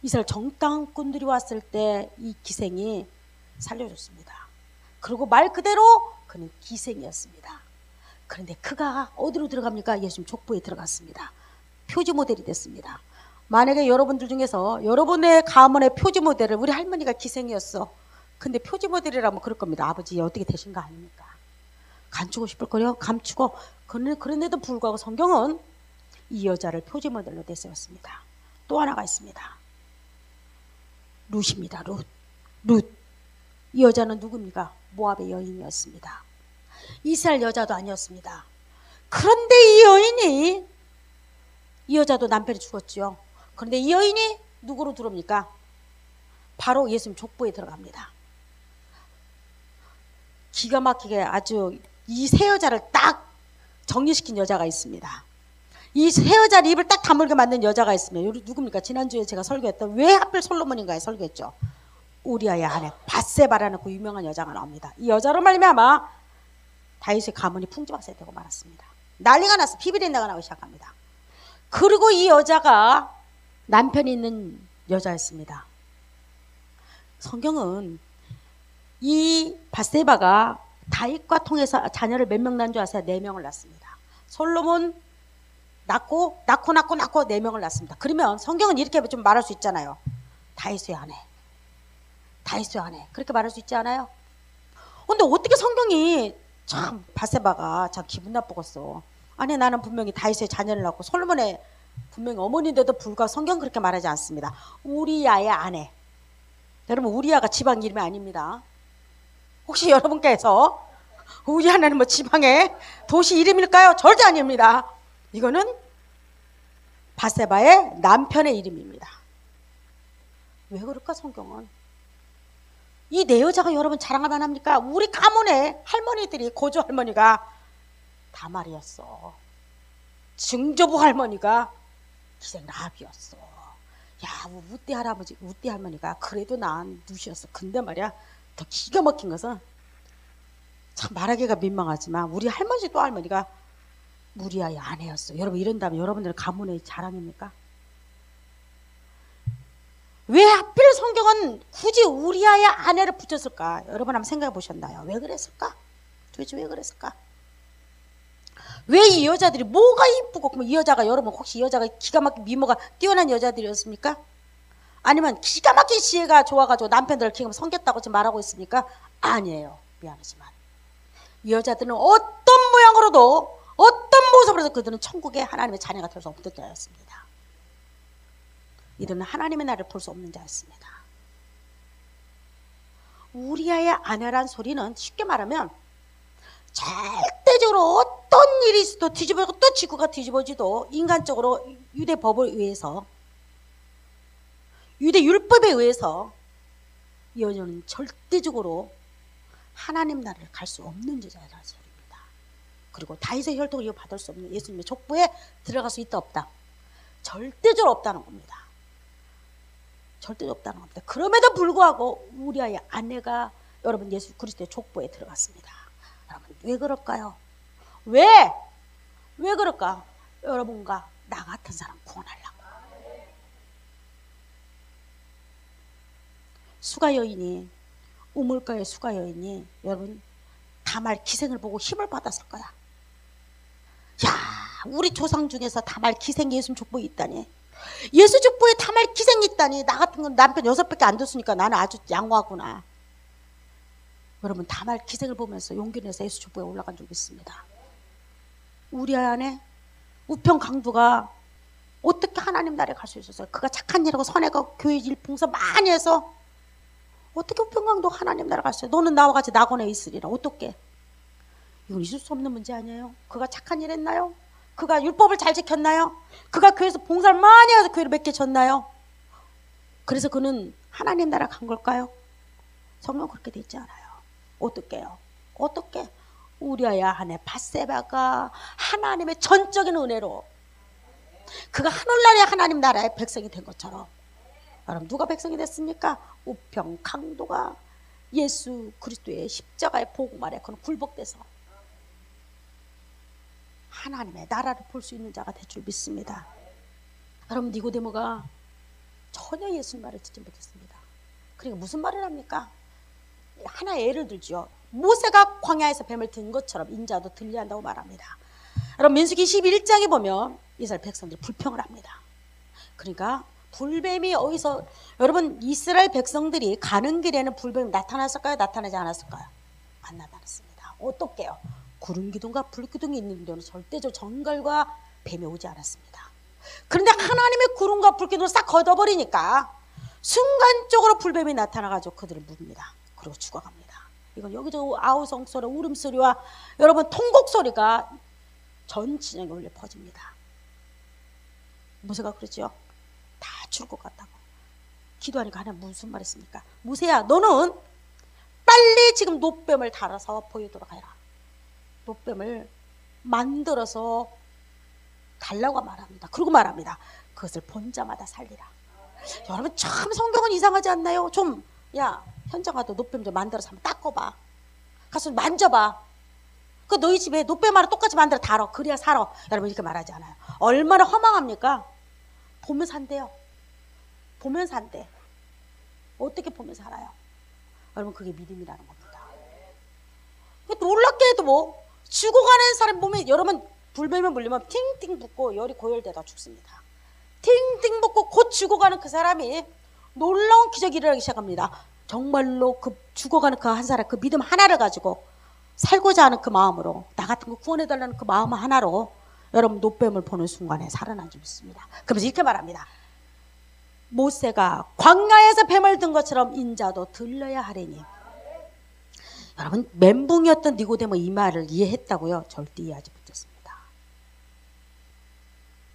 이스라엘 정탐꾼들이 왔을 때 이 기생이 살려줬습니다. 그리고 말 그대로 그는 기생이었습니다. 그런데 그가 어디로 들어갑니까? 예수님 족보에 들어갔습니다. 표지 모델이 됐습니다. 만약에 여러분들 중에서 여러분의 가문의 표지 모델을 우리 할머니가 기생이었어. 근데 표지 모델이라면 그럴 겁니다. 아버지 어떻게 되신가 아닙니까? 감추고 싶을 거요? 감추고. 그런데도 불구하고 성경은 이 여자를 표지 모델로 내세웠습니다. 또 하나가 있습니다. 룻입니다. 룻. 이 여자는 누굽니까? 모압의 여인이었습니다. 이스라엘 여자도 아니었습니다. 그런데 이 여자도 남편이 죽었죠. 그런데 이 여인이 누구로 들어옵니까? 바로 예수님 족보에 들어갑니다. 기가 막히게 아주 이 세 여자를 딱 정리시킨 여자가 있습니다. 이 세 여자를 입을 딱 다물게 만든 여자가 있으면 누굽니까? 지난주에 제가 설교했던 왜 하필 솔로몬인가에 설교했죠. 우리아의 아내 밧세바라는 그 유명한 여자가 나옵니다. 이 여자로 말미암아 다윗의 가문이 풍지박산이 되고 말았습니다. 난리가 났어. 피비린내가 나기 시작합니다. 그리고 이 여자가 남편이 있는 여자였습니다. 성경은 이 밧세바가 다윗과 통해서 자녀를 몇 명 낳은 줄 아세요? 4명을 낳습니다. 솔로몬 낳고 4명을 낳습니다. 그러면 성경은 이렇게 좀 말할 수 있잖아요. 다윗의 아내 그렇게 말할 수 있지 않아요? 근데 어떻게 성경이 참 밧세바가 참 기분 나쁘겠어. 아니 나는 분명히 다윗의 자녀를 낳고 솔로몬의 분명히 어머니인데도 불구하고 성경은 그렇게 말하지 않습니다. 우리아의 아내. 여러분 우리아가 지방 이름이 아닙니다. 혹시 여러분께서 우리아는 뭐 지방의 도시 이름일까요? 절대 아닙니다. 이거는 밧세바의 남편의 이름입니다. 왜 그럴까 성경은? 이 네 여자가 여러분 자랑할 만합니까? 우리 가문의 할머니들이 고조 할머니가 다말이었어. 증조부 할머니가 기생 라합이었어. 야 우띠 할머니가 그래도 난 누시였어. 근데 말이야 더 기가 막힌 것은 참 말하기가 민망하지만 우리 할머니 또 할머니가 우리아의 아내였어. 여러분 이런다면 여러분들은 가문의 자랑입니까? 왜 하필 성경은 굳이 우리아의 아내를 붙였을까? 여러분 한번 생각해 보셨나요? 왜 그랬을까? 도대체 왜 그랬을까? 왜 이 여자들이 뭐가 이쁘고 그럼 이 여자가 여러분 혹시 이 여자가 기가 막힌 미모가 뛰어난 여자들이었습니까? 아니면 기가 막힌 지혜가 좋아가지고 남편들을 기가 섬겼다고 지금 말하고 있습니까? 아니에요. 미안하지만 이 여자들은 어떤 모양으로도 어떤 모습으로도 그들은 천국의 하나님의 자녀가 될 수 없는 자였습니다. 이들은 하나님의 나라를 볼 수 없는 자였습니다. 우리아의 아내란 소리는 쉽게 말하면 절대적으로 어떤 일이 있어도 뒤집어지고 또 지구가 뒤집어지도 인간적으로 유대 법에 의해서 유대 율법에 의해서 이 여자는 절대적으로 하나님 나라를 갈 수 없는 여자라는 소리입니다. 그리고 다윗의 혈통을 이어받을 수 없는 예수님의 족보에 들어갈 수 있다 없다? 절대적으로 없다는 겁니다. 절대로 없다는 겁니다. 그럼에도 불구하고 우리아의 아내가 여러분 예수 그리스도의 족보에 들어갔습니다. 여러분 왜 그럴까요? 왜 그럴까? 여러분과 나 같은 사람 구원하려고. 수가 여인이 우물가의 수가 여인이 여러분 다말 기생을 보고 힘을 받았을 거야. 야 우리 조상 중에서 다말 기생 예수님 족보에 있다니. 예수 족보에 다말 기생이 있다니. 나 같은 건 남편 6밖에 안 뒀으니까 나는 아주 양호하구나. 여러분 다말 기생을 보면서 용기 내서 예수 족보에 올라간 줄 믿습니다. 우리 안에 우편 강도가 어떻게 하나님 나라에 갈 수 있었어요? 그가 착한 일하고 선해가 교회 일 봉사 많이 해서 어떻게 우편 강도 하나님 나라에 갔어요? 너는 나와 같이 낙원에 있으리라. 어떻게? 이건 있을 수 없는 문제 아니에요? 그가 착한 일 했나요? 그가 율법을 잘 지켰나요? 그가 교회에서 봉사를 많이 해서 교회를 몇 개 졌나요? 그래서 그는 하나님 나라 간 걸까요? 성경 그렇게 돼 있지 않아요. 어떻게요? 어떻게? 우리아야 안에 밧세바가 하나님의 전적인 은혜로 그가 하늘나라의 하나님 나라의 백성이 된 것처럼, 여러분 누가 백성이 됐습니까? 우평 강도가 예수 그리스도의 십자가의 복음 아래 그는 굴복돼서 하나님의 나라를 볼 수 있는 자가 될 줄 믿습니다. 여러분 니고데모가 전혀 예수님 말을 듣지 못했습니다. 그러니까 무슨 말을 합니까? 하나의 예를 들죠. 모세가 광야에서 뱀을 든 것처럼 인자도 들려야 한다고 말합니다. 여러분 민수기 11장에 보면 이스라엘 백성들이 불평을 합니다. 그러니까 불뱀이 어디서, 여러분 이스라엘 백성들이 가는 길에는 불뱀이 나타났을까요? 나타나지 않았을까요? 안 나타났습니다. 어떻게요? 구름 기둥과 불 기둥이 있는 데는 절대적 정갈과 뱀이 오지 않았습니다. 그런데 하나님의 구름과 불 기둥을 싹 걷어버리니까 순간적으로 불뱀이 나타나가지고 그들을 묻습니다. 그리고 죽어갑니다. 이건 여기저기 아우성 소리, 울음소리와 여러분 통곡 소리가 전 진영에 울려 퍼집니다. 모세가 그러죠. 다 죽을 것 같다고. 기도하니까 하나님 무슨 말 했습니까? 모세야 너는 빨리 지금 노뱀을 달아서 보이도록 해라. 노뱀을 만들어서 달라고 말합니다. 그리고 말합니다. 그것을 본 자마다 살리라. 여러분 참 성경은 이상하지 않나요? 좀 야 현장 가도 노뱀 좀 만들어서 한번 닦아봐. 가서 만져봐. 그 너희 집에 노뱀 하나 똑같이 만들어 달아. 그래야 살아. 여러분 이렇게 말하지 않아요. 얼마나 허망합니까? 보면서 산대요. 보면서 산대. 어떻게 보면서 살아요? 여러분 그게 믿음이라는 겁니다. 놀랍게도 뭐 죽어가는 사람 몸에 여러분 불뱀에 물리면 팅팅 붓고 열이 고열되다 죽습니다. 팅팅 붓고 곧 죽어가는 그 사람이 놀라운 기적이 일어나기 시작합니다. 정말로 그 죽어가는 그 한 사람 그 믿음 하나를 가지고 살고자 하는 그 마음으로 나 같은 거 구원해달라는 그 마음 하나로 여러분 노뱀을 보는 순간에 살아난 줄 믿습니다. 그러면서 이렇게 말합니다. 모세가 광야에서 뱀을 든 것처럼 인자도 들려야 하리니. 여러분 멘붕이었던 니고데모 이 말을 이해했다고요? 절대 이해하지 못했습니다.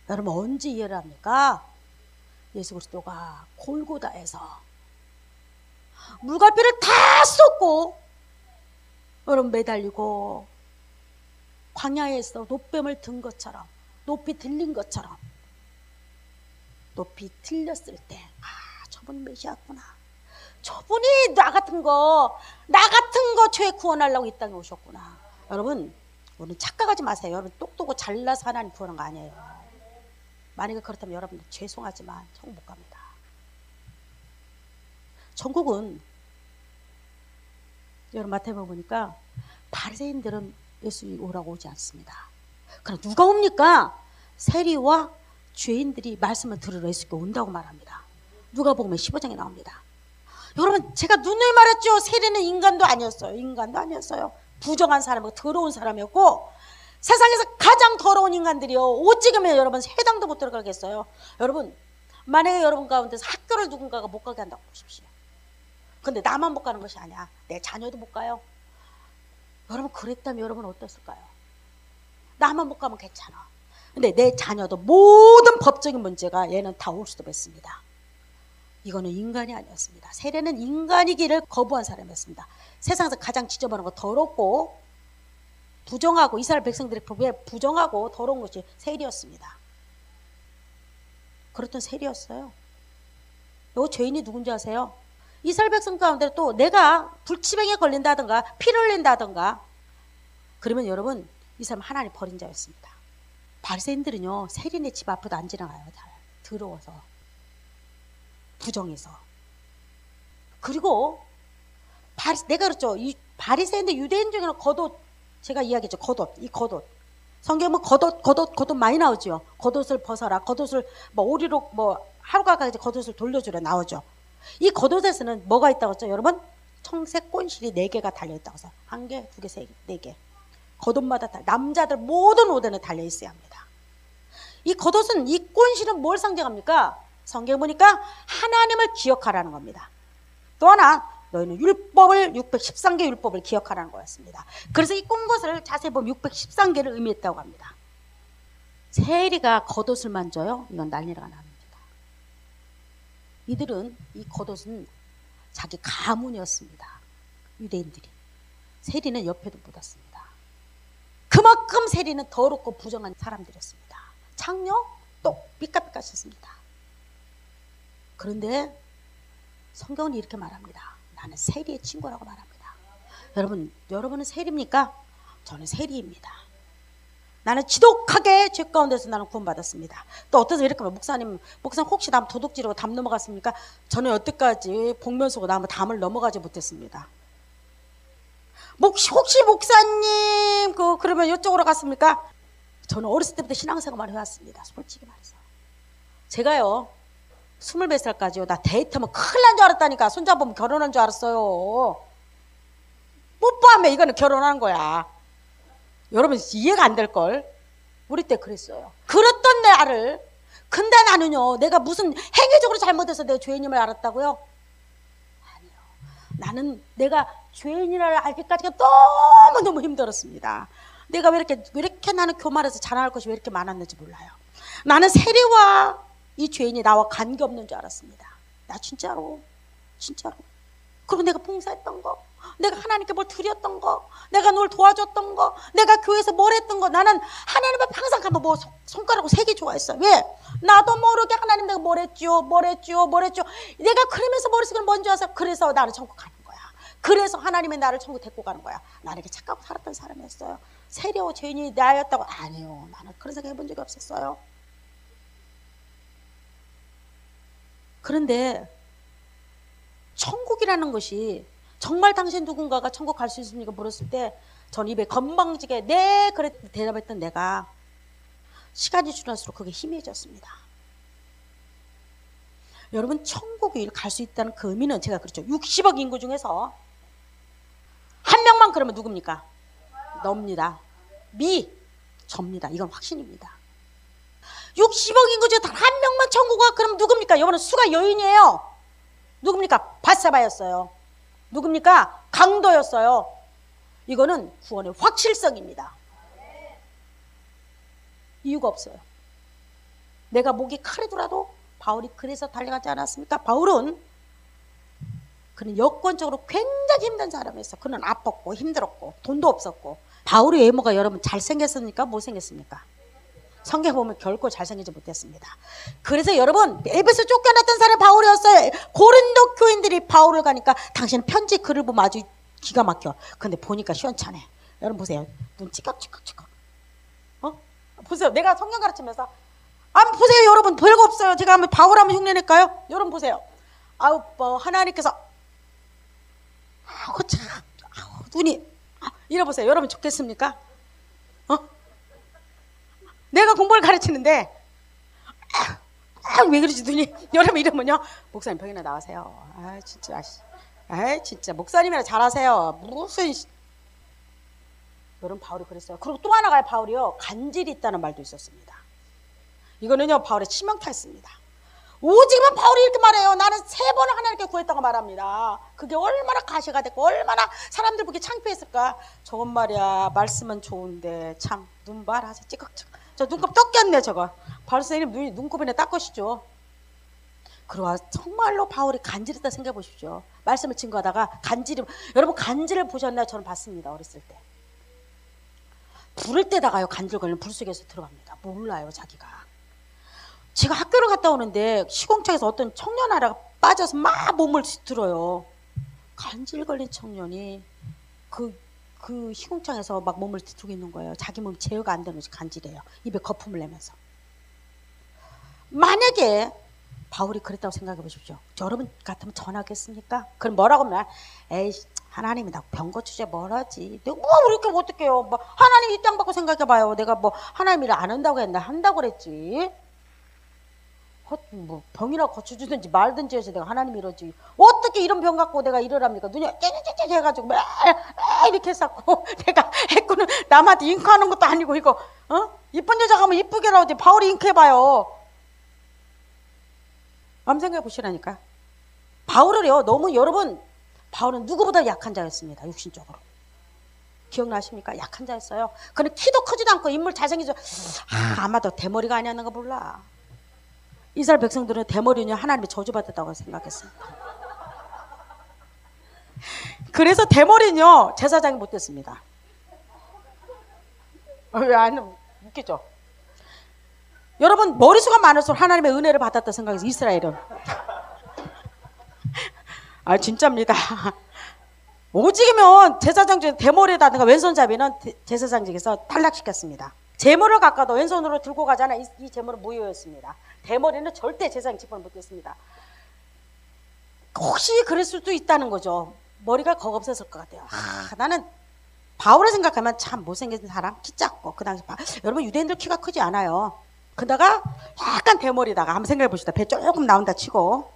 여러분 언제 이해를 합니까? 예수 그리스도가 골고다에서 물갈피를 다 쏟고 여러분 매달리고 광야에서 노뱀을 든 것처럼 높이 들린 것처럼 높이 들렸을 때 저분이 메시아구나. 저분이 나 같은 거 죄 구원하려고 이 땅에 오셨구나. 여러분 우리는 착각하지 마세요. 여러분 똑똑하고 잘나서 하나님 구원한 거 아니에요. 만약에 그렇다면 여러분들 죄송하지만 천국 못 갑니다. 천국은 여러분 마태복음 보니까 바리새인들은 예수 오라고 오지 않습니다. 그럼 누가 옵니까? 세리와 죄인들이 말씀을 들으러 예수께 온다고 말합니다. 누가복음 15장에 나옵니다. 여러분 제가 눈을 말했죠. 세리는 인간도 아니었어요. 인간도 아니었어요. 부정한 사람이고 더러운 사람이었고 세상에서 가장 더러운 인간들이요. 옷 찍으면 여러분 회당도 못 들어가겠어요. 여러분 만약에 여러분 가운데서 학교를 누군가가 못 가게 한다고 보십시오. 근데 나만 못 가는 것이 아니야. 내 자녀도 못 가요. 여러분 그랬다면 여러분 어땠을까요? 나만 못 가면 괜찮아. 근데 내 자녀도 모든 법적인 문제가 얘는 다 올 수도 있습니다. 이거는 인간이 아니었습니다. 세례는 인간이기를 거부한 사람이었습니다. 세상에서 가장 지저분하고 더럽고 부정하고 이스라엘 백성들의 법에 부정하고 더러운 것이 세리였습니다. 그렇던 세리였어요. 요 죄인이 누군지 아세요? 이스라엘 백성 가운데 또 내가 불치병에 걸린다든가 피를 흘린다든가 그러면 여러분 이 사람 하나님 버린 자였습니다. 바리새인들은요 세리네 집 앞에도 안 지나가요. 잘 더러워서 부정해서. 그리고 내가 그랬죠. 이 바리새인들 유대인 중에는 겉옷 제가 이야기했죠. 겉옷 이 겉옷 성경은 겉옷 많이 나오죠. 겉옷을 벗어라. 겉옷을 뭐 오리로 뭐 하루가 가지 겉옷을 돌려주라 나오죠. 이 겉옷에서는 뭐가 있다고 했죠, 여러분? 청색 꼰실이 4개가 달려있다고 해서 1개, 2개, 3개, 4개. 겉옷마다 남자들 모든 옷에는 달려있어야 합니다. 이 겉옷은, 이 꼰실은 뭘 상징합니까? 성경 보니까 하나님을 기억하라는 겁니다. 또 하나, 너희는 율법을 613개 율법을 기억하라는 거였습니다. 그래서 이 꼰것을 자세히 보면 613개를 의미했다고 합니다. 세리가 겉옷을 만져요? 이건 난리가 납니다. 이들은 이 겉옷은 자기 가문이었습니다. 유대인들이. 세리는 옆에도 묻었습니다. 그만큼 세리는 더럽고 부정한 사람들이었습니다. 창녀? 또 삐까삐까셨습니다. 그런데 성경은 이렇게 말합니다. 나는 세리의 친구라고 말합니다. 여러분은 세리입니까? 저는 세리입니다. 나는 지독하게 죄 가운데서 나는 구원받았습니다. 또 어떤 사람이 이렇게 하면 목사님 혹시 남 도둑질하고 담 넘어갔습니까? 저는 여태까지 복면소고 나무 담을 넘어가지 못했습니다. 혹시 목사님 그러면 이쪽으로 갔습니까? 저는 어렸을 때부터 신앙생활을 해왔습니다. 솔직히 말해서 제가요 20몇 살까지요 나 데이트하면 큰일 난 줄 알았다니까. 손잡으면 결혼한 줄 알았어요. 뽀뽀하면 이거는 결혼한 거야. 여러분 이해가 안 될걸. 우리 때 그랬어요. 그랬던 나를 근데 나는요 내가 무슨 행위적으로 잘못해서 내가 죄인임을 알았다고요? 아니요. 나는 내가 죄인이라를 알기까지가 너무너무 힘들었습니다. 내가 왜 이렇게 나는 교만해서 자랑할 것이 왜 이렇게 많았는지 몰라요. 나는 세리와 이 죄인이 나와 관계없는 줄 알았습니다. 나 진짜로. 그리고 내가 봉사했던 거, 내가 하나님께 뭘 드렸던 거, 내가 널 도와줬던 거, 내가 교회에서 뭘 했던 거, 나는 하나님 앞에 항상 가면 뭐 손가락으로 세게 좋아했어. 왜? 나도 모르게 하나님 내가 뭘 했죠. 내가 그러면서 머릿속에 뭔지 알아서 그래서 나를 천국 가는 거야. 그래서 하나님이 나를 천국 데리고 가는 거야. 나는 이렇게 착하고 살았던 사람이었어요. 세리와 죄인이 나였다고? 아니요. 나는 그런 생각 해본 적이 없었어요. 그런데 천국이라는 것이 정말 당신 누군가가 천국 갈 수 있습니까? 물었을 때 전 입에 건방지게 네 그래 대답했던 내가 시간이 지날수록 그게 희미해졌습니다. 여러분 천국에 갈 수 있다는 그 의미는 제가 그렇죠. 60억 인구 중에서 한 명만 그러면 누굽니까? 너입니다. 접니다. 이건 확신입니다. 60억 인구 중에 단 한 명만 천국 가 그럼 누굽니까? 여러분 수가 여인이에요. 누굽니까? 바세바였어요. 누굽니까? 강도였어요. 이거는 구원의 확실성입니다. 이유가 없어요. 내가 목이 칼이더라도 바울이 그래서 달려가지 않았습니까? 바울은 그는 여건적으로 굉장히 힘든 사람이었어요. 그는 아팠고 힘들었고 돈도 없었고. 바울의 외모가 여러분 잘생겼습니까? 못생겼습니까? 성경 보면 결코 잘생기지 못했습니다. 그래서 여러분 에베소 쫓겨났던 사람이 바울이었어요. 고린도 교인들이 바울을 가니까 당신은 편지 글을 보면 아주 기가 막혀. 근데 보니까 시원찮네. 여러분 보세요. 눈 찌깍찌깍찌깍. 보세요. 내가 성경 가르치면서 보세요. 여러분 별거 없어요. 제가 한번 바울 한번 흉내낼까요? 여러분 보세요. 하나님께서 눈이 이래보세요. 여러분 좋겠습니까? 내가 공부를 가르치는데 왜 그러지 눈이. 여러분 이러면요 목사님 병이나 나가세요. 진짜 목사님이나 잘하세요. 무슨 여러분 바울이 그랬어요. 그리고 또 하나가 바울이요 간질이 있다는 말도 있었습니다. 이거는요 바울의 치명타였습니다. 오직은 바울이 이렇게 말해요. 나는 3번을 하나님께 구했다고 말합니다. 그게 얼마나 가시가 됐고 얼마나 사람들 보기 창피했을까. 저건 말이야 말씀은 좋은데 참 눈발 하세요. 찌깍찌깍. 저 눈곱 떴겠네 저거. 바울 선생님 눈곱이나 닦으시죠. 그리고 정말로 바울이 간질했다 생각해 보십시오. 말씀을 증거하다가 여러분 간질을 보셨나요? 저는 봤습니다. 어렸을 때. 불을 때다가요 간질 걸리면 불 속에서 들어갑니다. 몰라요 자기가. 제가 학교를 갔다 오는데 시공창에서 어떤 청년 하나가 빠져서 막 몸을 뒤틀어요. 간질 걸린 청년이 그 시공창에서 막 몸을 뒤틀고 있는 거예요. 자기 몸이 제어가 안 되는 것이 간질이에요. 입에 거품을 내면서. 만약에 바울이 그랬다고 생각해 보십시오. 여러분 같으면 전하겠습니까? 그럼 뭐라고 하면 에이 하나님이 나 병 고치지 뭘 하지. 내가 뭐 이렇게 어떡해요. 하나님 이 땅 받고 생각해 봐요. 내가 하나님 일을 안 한다고 했나 한다고 그랬지. 뭐 병이나 고쳐주든지 말든지 해서 내가 하나님 이러지. 어떻게 이런 병 갖고 내가 이러랍니까? 눈이 째째째 해가지고 매 이렇게 했었고 내가 했고는 남한테 잉크하는 것도 아니고 이거 이쁜 여자 가면 이쁘게 나오지. 바울이 잉크해봐요. 마음 생각해 보시라니까. 바울을요 너무 여러분 바울은 누구보다 약한 자였습니다. 육신적으로. 기억나십니까? 약한 자였어요. 근데 키도 크지도 않고 인물 잘생기죠. 아마도 대머리가 아니었는가 몰라. 이스라엘 백성들은 대머리는 하나님의 저주받았다고 생각했습니다. 그래서 대머리는요 제사장이 못 됐습니다. 왜 안 웃기죠? 여러분 머리수가 많을수록 하나님의 은혜를 받았다 생각해서 이스라엘은 진짜입니다. 오직이면 제사장 중에 대머리에다가 왼손잡이는 제사장직에서 탈락시켰습니다. 제물을 가까도 왼손으로 들고 가잖아. 이 제물은 무효였습니다. 대머리는 절대 제사장 직분을 못했습니다. 혹시 그럴 수도 있다는 거죠. 머리가 겁없었을 것 같아요. 나는 바울을 생각하면 참 못생긴 사람, 키 작고 그 당시 여러분 유대인들 키가 크지 않아요. 그러다가 약간 대머리다가 한번 생각해 봅시다. 배 조금 나온다 치고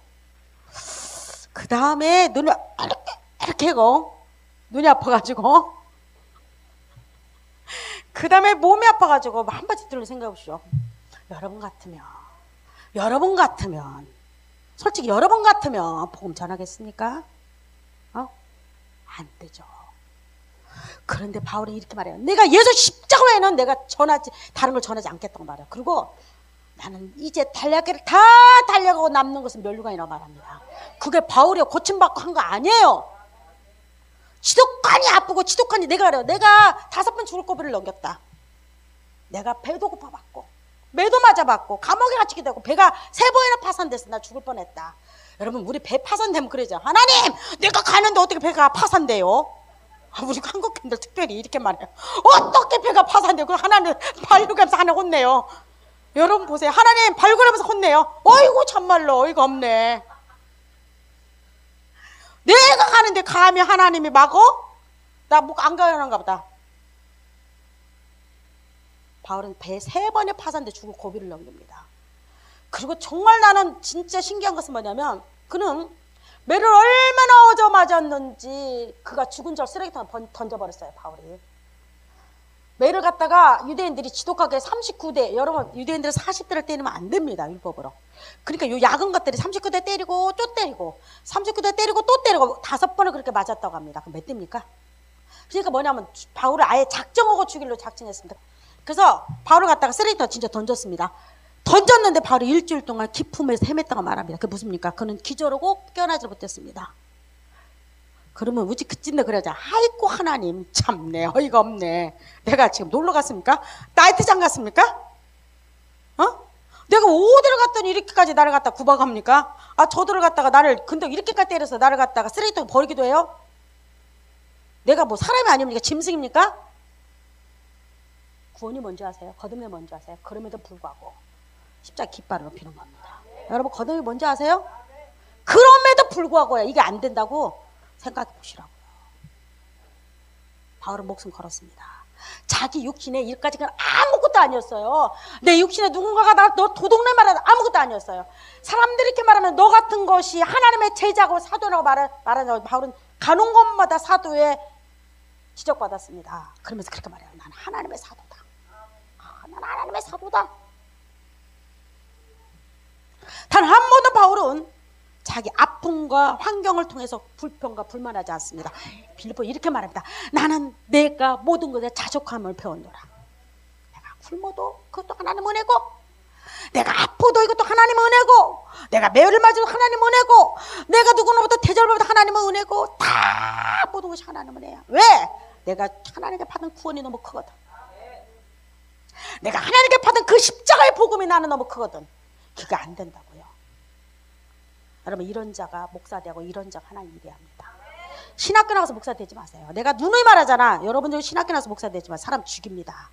그 다음에 눈을 이렇게 하고 눈이 아파가지고 그 다음에 몸이 아파가지고 한 바퀴 들로 생각해 보시오. 여러분 같으면 솔직히 여러분 같으면 복음 전하겠습니까? 안 되죠. 그런데 바울이 이렇게 말해요. 내가 예수 십자가 외에는 내가 다른 걸 전하지 않겠다고 말해요. 그리고 나는 이제 달려가기를 다 달려가고 남는 것은 멸류관이라고 말합니다. 그게 바울이 고침받고 한 거 아니에요. 지독하니 아프고 지독하니 내가 그래요. 내가 5번 죽을 고비를 넘겼다. 내가 배도 고파봤고 매도 맞아봤고 감옥에 갇히게 되고 배가 3번이나 파산돼서 나 죽을 뻔했다. 여러분 우리 배 파산되면 그러죠. 하나님 내가 가는데 어떻게 배가 파산돼요? 우리 한국인들 특별히 이렇게 말해요. 어떻게 배가 파산돼요? 그럼 하나님 발굴하면서 하나 혼내요. 여러분 보세요. 하나님 발굴하면서 혼내요. 어이구 참말로 어이가 없네. 내가 가는데 감히 하나님이 막어? 나 목 안 가는가 보다. 바울은 배 3번에 파산돼 죽을 고비를 넘깁니다. 그리고 정말 나는 진짜 신기한 것은 뭐냐면 그는 매를 얼마나 얻어 맞았는지 그가 죽은 줄 쓰레기통에 던져버렸어요. 바울이. 매를 갖다가 유대인들이 지독하게 39대 여러분 유대인들은 40대를 때리면 안 됩니다. 율법으로. 그러니까 요 약은 것들이 39대 때리고 또 때리고 39대 때리고 또 때리고 5번을 그렇게 맞았다고 합니다. 그럼 몇 대입니까? 그러니까 뭐냐면 바울을 아예 작정하고 죽이려 작정했습니다. 그래서 바울을 갖다가 쓰레기통에 진짜 던졌습니다. 던졌는데 바로 일주일 동안 기품에서 헤맸다고 말합니다. 그게 무슨입니까? 그는 기절하고 깨어나지 못했습니다. 그러면 우리 그쯤에 그러자. 아이고 하나님 참네 어이가 없네. 내가 지금 놀러 갔습니까? 나이트장 갔습니까? 내가 어디를 갔더니 이렇게까지 나를 갖다 구박합니까? 저들을 갖다가 나를 근데 이렇게까지 때려서 나를 갖다가 쓰레기통에 버리기도 해요? 내가 뭐 사람이 아닙니까? 짐승입니까? 구원이 뭔지 아세요? 거듭이 뭔지 아세요? 그럼에도 불구하고 십자가 깃발을 높이는 겁니다. 여러분 거듭이 뭔지 아세요? 그럼에도 불구하고요. 이게 안 된다고 생각해 보시라고요. 바울은 목숨 걸었습니다. 자기 육신의 일까지는 아무것도 아니었어요. 내 육신에 누군가가 너 도둑내 말하는 아무것도 아니었어요. 사람들이 이렇게 말하면 너 같은 것이 하나님의 제자고 사도라고 말하는 바울은 가는 곳마다 사도에 지적받았습니다. 그러면서 그렇게 말해요. 나는 하나님의 사도다. 나는 하나님의 사도다. 단 한 번도 바울은 자기 아픔과 환경을 통해서 불평과 불만하지 않습니다. 빌립보 이렇게 말합니다. 나는 내가 모든 것에 자족함을 배웠노라. 내가 굶어도 그것도 하나님 은혜고 내가 아파도 이것도 하나님 은혜고 내가 매를 맞아도 하나님 은혜고 내가 누구로부터 대접을 받아도 하나님의 은혜고 다 모든 것이 하나님 은혜야. 왜? 내가 하나님께 받은 구원이 너무 크거든. 내가 하나님께 받은 그 십자가의 복음이 나는 너무 크거든. 그게 안 된다고요. 여러분 이런 자가 목사 되고 이런 자가 하나님 위대합니다. 신학교 나가서 목사 되지 마세요. 내가 누누이 말하잖아. 여러분들 신학교 나가서 목사 되지만 사람 죽입니다.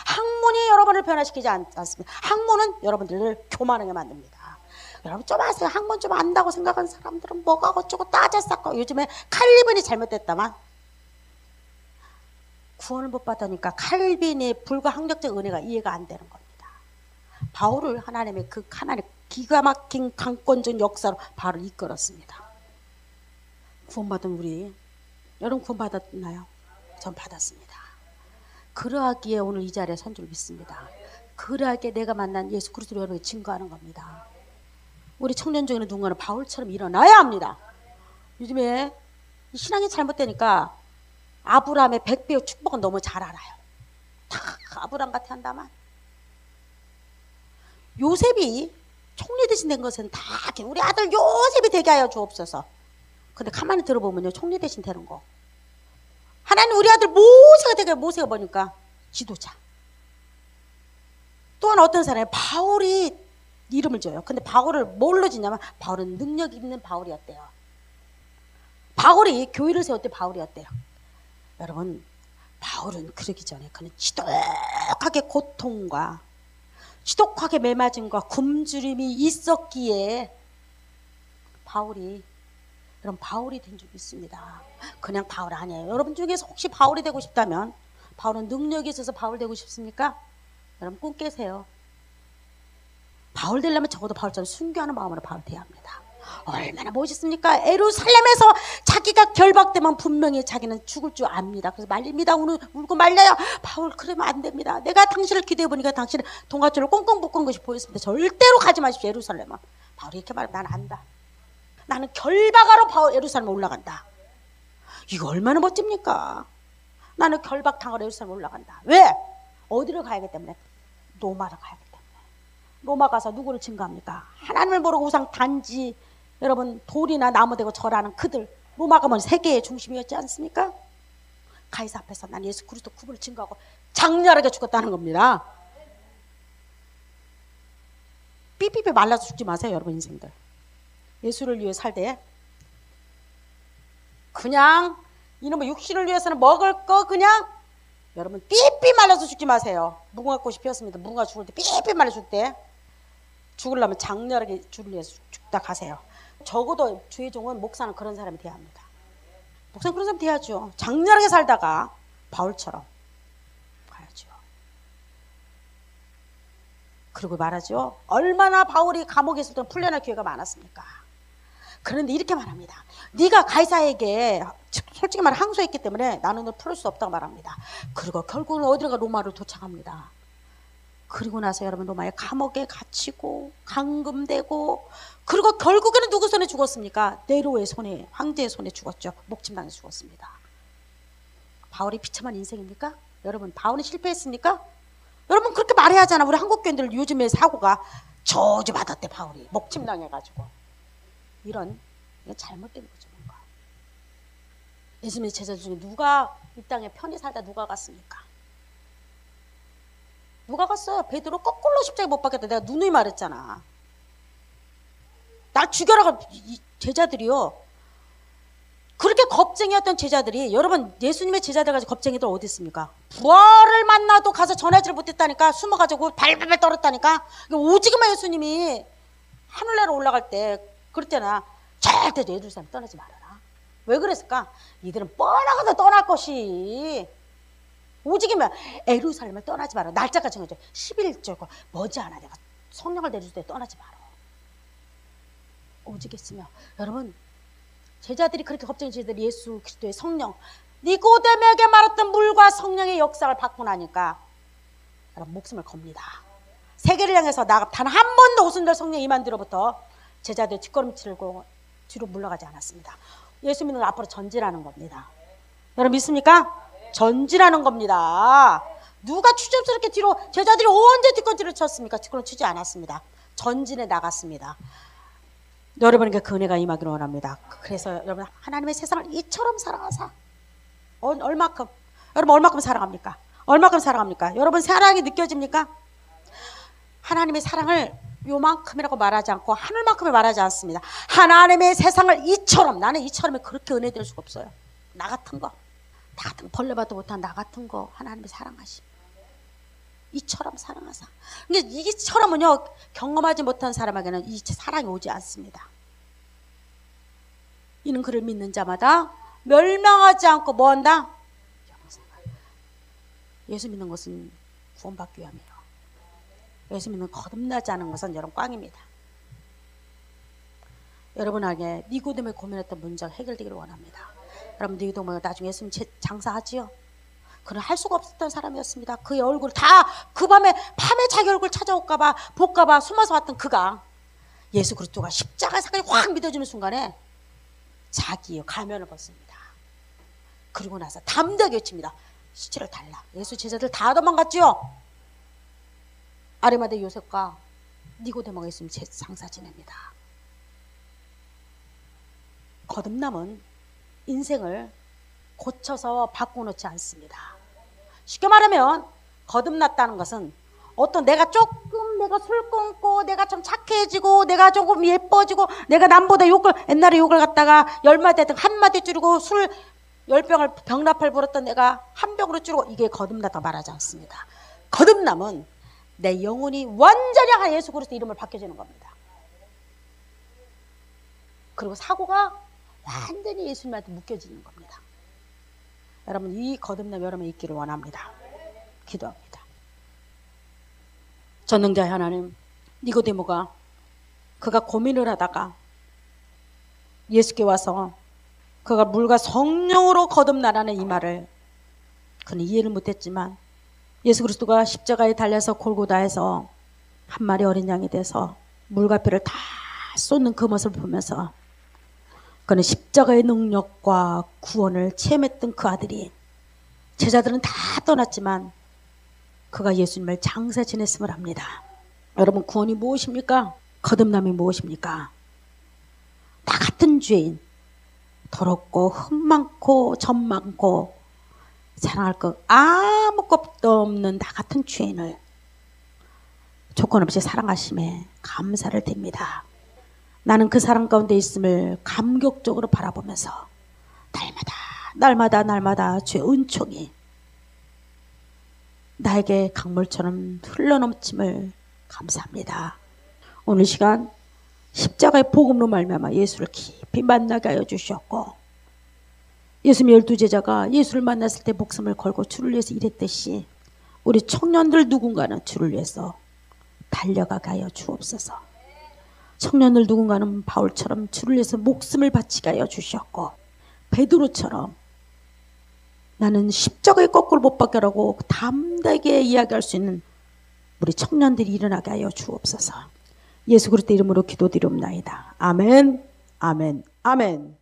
학문이 여러분을 변화시키지 않습니다. 학문은 여러분들을 교만하게 만듭니다. 여러분 좀 아세요. 학문 좀 안다고 생각하는 사람들은 뭐가 어쩌고 따졌었고 요즘에 칼빈이 잘못됐다만 구원을 못 받으니까 칼빈의 불가항력적 은혜가 이해가 안 되는 겁니다. 바울을 하나님의 그 하나님의 기가 막힌 강권적 역사로 바울을 이끌었습니다. 구원받은 우리, 여러분 구원받았나요? 전 받았습니다. 그러하기에 오늘 이 자리에 선 줄 믿습니다. 그러하기에 내가 만난 예수 그리스도를 여러분에게 증거하는 겁니다. 우리 청년 중에는 누군가는 바울처럼 일어나야 합니다. 요즘에 신앙이 잘못되니까 아브라함의 100배의 축복은 너무 잘 알아요. 다 아브라함 같아 한다만. 요셉이 총리 대신 된 것은 다 우리 아들 요셉이 되게 하여 주옵소서. 근데 가만히 들어보면요, 총리 대신 되는 거, 하나님 우리 아들 모세가 되게, 모세가 보니까 지도자. 또한 어떤 사람이 바울이 이름을 줘요. 근데 바울을 뭘로 지냐면 바울은 능력 있는 바울이었대요. 바울이 교회를 세울 때 바울이었대요. 여러분, 바울은 그러기 전에 그는 지독하게 고통과 지독하게 매맞음과 굶주림이 있었기에 바울이, 여러분 바울이 된 줄 믿습니다. 그냥 바울 아니에요. 여러분 중에서 혹시 바울이 되고 싶다면, 바울은 능력이 있어서 바울 되고 싶습니까? 여러분 꿈 깨세요. 바울 되려면 적어도 바울처럼 순교하는 마음으로 바울 돼야 합니다. 얼마나 멋있습니까? 예루살렘에서 자기가 결박되면 분명히 자기는 죽을 줄 압니다. 그래서 말립니다. 울고 말려요. 바울 그러면 안 됩니다. 내가 당신을 기대해 보니까 당신은 동아줄을 꽁꽁 묶은 것이 보였습니다. 절대로 가지 마십시오. 예루살렘은. 바울이 이렇게 말하면 나는 안다. 나는 결박하러 예루살렘에 올라간다. 이거 얼마나 멋집니까? 나는 결박당하러 예루살렘에 올라간다. 왜? 어디로 가야기 때문에? 로마로 가야기 때문에. 로마 가서 누구를 증거합니까? 하나님을 모르고 우상 단지, 여러분 돌이나 나무 대고 절하는 그들, 로마가 먼저 세계의 중심이었지 않습니까? 가이사 앞에서 난 예수 그리스도 구분을 증거하고 장렬하게 죽었다는 겁니다. 삐삐삐 말라서 죽지 마세요. 여러분 인생들. 예수를 위해 살 때 그냥 이놈의 육신을 위해서는 먹을 거 그냥, 여러분 삐삐 말라서 죽지 마세요. 무궁화꽃이 피었습니다. 무궁화 죽을 때 삐삐 말라 죽을 때, 죽으려면 장렬하게 주를 위해서 죽다 가세요. 적어도 주의 종은, 목사는 그런 사람이 돼야 합니다. 목사는 그런 사람 돼야죠. 장렬하게 살다가 바울처럼 가야죠. 그리고 말하죠. 얼마나 바울이 감옥에 있을 때 풀려날 기회가 많았습니까? 그런데 이렇게 말합니다. 네가 가이사에게 솔직히 말해 항소했기 때문에 나는 널 풀을 수 없다고 말합니다. 그리고 결국은 어디가 로마로 도착합니다. 그리고 나서 여러분 로마의 감옥에 갇히고 감금되고, 그리고 결국에는 누구 손에 죽었습니까? 네로의 손에, 황제의 손에 죽었죠. 목침당해서 죽었습니다. 바울이 비참한 인생입니까? 여러분 바울이 실패했습니까? 여러분 그렇게 말해야 하잖아. 우리 한국 교인들 요즘에 사고가 저주받았대. 바울이 목침당해가지고. 이런 잘못된 거죠. 뭔가. 예수님의 제자들 중에 누가 이 땅에 편히 살다 누가 갔습니까? 누가 갔어요? 베드로 거꾸로 십자가에 못 박혔다. 내가 누누이 말했잖아. 날 죽여라. 제자들이요. 그렇게 겁쟁이였던 제자들이, 여러분 예수님의 제자들 가지고 겁쟁이들 어디 있습니까? 부활을 만나도 가서 전하지를 못했다니까. 숨어가지고 발발발 떨었다니까. 오직이만 예수님이 하늘나라 올라갈 때 그랬잖아. 절대 예루살렘 떠나지 말아라. 왜 그랬을까? 이들은 뻔하게도 떠날 것이, 오직이면 예루살렘을 떠나지 마라. 날짜가 정해져. 11절 머지않아 내가 성령을 내줄 때 떠나지 마라. 오직했으며, 여러분 제자들이 그렇게 겁쟁이 제자들이 예수 그리스도의 성령, 니고데모에게 말했던 물과 성령의 역사를 받고 나니까 여러분 목숨을 겁니다. 세계를 향해서 나가 단 한 번도 오순절 성령 임한 뒤로부터 제자들 뒷걸음치고 뒤로 물러가지 않았습니다. 예수 믿는 앞으로 전진하는 겁니다. 여러분 믿습니까? 전진하는 겁니다. 누가 추접스럽게 뒤로, 제자들이 언제 뒷걸음질을 쳤습니까? 뒷걸음 치지 않았습니다. 전진해 나갔습니다. 여러분에게 그 은혜가 임하기를 원합니다. 그래서 여러분 하나님의 세상을 이처럼 사랑하사, 얼마큼, 여러분 얼마큼 사랑합니까? 얼마큼 사랑합니까? 여러분 사랑이 느껴집니까? 하나님의 사랑을 요만큼이라고 말하지 않고 하늘만큼을 말하지 않습니다. 하나님의 세상을 이처럼, 나는 이처럼에 그렇게 은혜 될 수가 없어요. 나 같은 거, 벌레봐도 못한 나 같은 거 하나님이 사랑하시. 이처럼 사랑하사. 근데 이처럼은요 경험하지 못한 사람에게는 이 사랑이 오지 않습니다. 이는 그를 믿는 자마다 멸망하지 않고 뭐한다? 예수 믿는 것은 구원받기 위함이에요. 예수 믿는 거듭나지 않은 것은 여러분 꽝입니다. 여러분에게 니고데모에 고민했던 문제가 해결되기를 원합니다. 여러분 니고데모가 나중에 예수님 장사하지요? 그는 할 수가 없었던 사람이었습니다. 그의 얼굴 다 그 밤에 자기 얼굴 찾아올까봐 볼까봐 숨어서 왔던 그가 예수 그리스도가 십자가의 사건이 확 믿어지는 순간에 자기의 가면을 벗습니다. 그리고 나서 담대하게 외칩니다. 시체를 달라. 예수 제자들 다 도망갔지요. 아리마대 요셉과 니고데모가 예수님 장사 지냅니다. 거듭남은 인생을 고쳐서 바꿔놓지 않습니다. 쉽게 말하면 거듭났다는 것은 어떤 내가 술 끊고 내가 좀 착해지고 내가 조금 예뻐지고 내가 남보다 옛날에 욕을 갖다가 10마디 했던 한마디 줄이고 술 10병을 병나팔 불었던 내가 한 병으로 줄이고 이게 거듭났다 말하지 않습니다. 거듭남은 내 영혼이 완전히 예수 그리스도 이름을 바뀌어지는 겁니다. 그리고 사고가 완전히 예수님한테 묶여지는 겁니다. 여러분 이 거듭남 여러분이 있기를 원합니다. 기도합니다. 전능자의 하나님, 니고데모가 그가 고민을 하다가 예수께 와서 그가 물과 성령으로 거듭나라는 이 말을 그는 이해를 못했지만 예수 그리스도가 십자가에 달려서 골고다에서 한 마리 어린 양이 돼서 물과 피를 다 쏟는 그 모습을 보면서 그는 십자가의 능력과 구원을 체험했던 그 아들이 제자들은 다 떠났지만 그가 예수님을 장사 지냈음을 합니다. 여러분 구원이 무엇입니까? 거듭남이 무엇입니까? 나 같은 죄인, 더럽고 흠 많고 점 많고 사랑할 것 아무것도 없는 나 같은 죄인을 조건 없이 사랑하심에 감사를 드립니다. 나는 그 사랑 가운데 있음을 감격적으로 바라보면서 날마다 주의 은총이 나에게 강물처럼 흘러넘침을 감사합니다. 오늘 시간 십자가의 복음으로 말미암아 예수를 깊이 만나게 하여 주셨고 예수님 12제자가 예수를 만났을 때 목숨을 걸고 주를 위해서 일했듯이 우리 청년들 누군가는 주를 위해서 달려가게 하여 주옵소서. 청년들 누군가는 바울처럼 주를 위해서 목숨을 바치게 하여 주셨고 베드로처럼 나는 십자가의 거꾸로 못 박혀라고 담대하게 이야기할 수 있는 우리 청년들이 일어나게 하여 주옵소서. 예수 그리스도 이름으로 기도드리옵나이다. 아멘, 아멘, 아멘.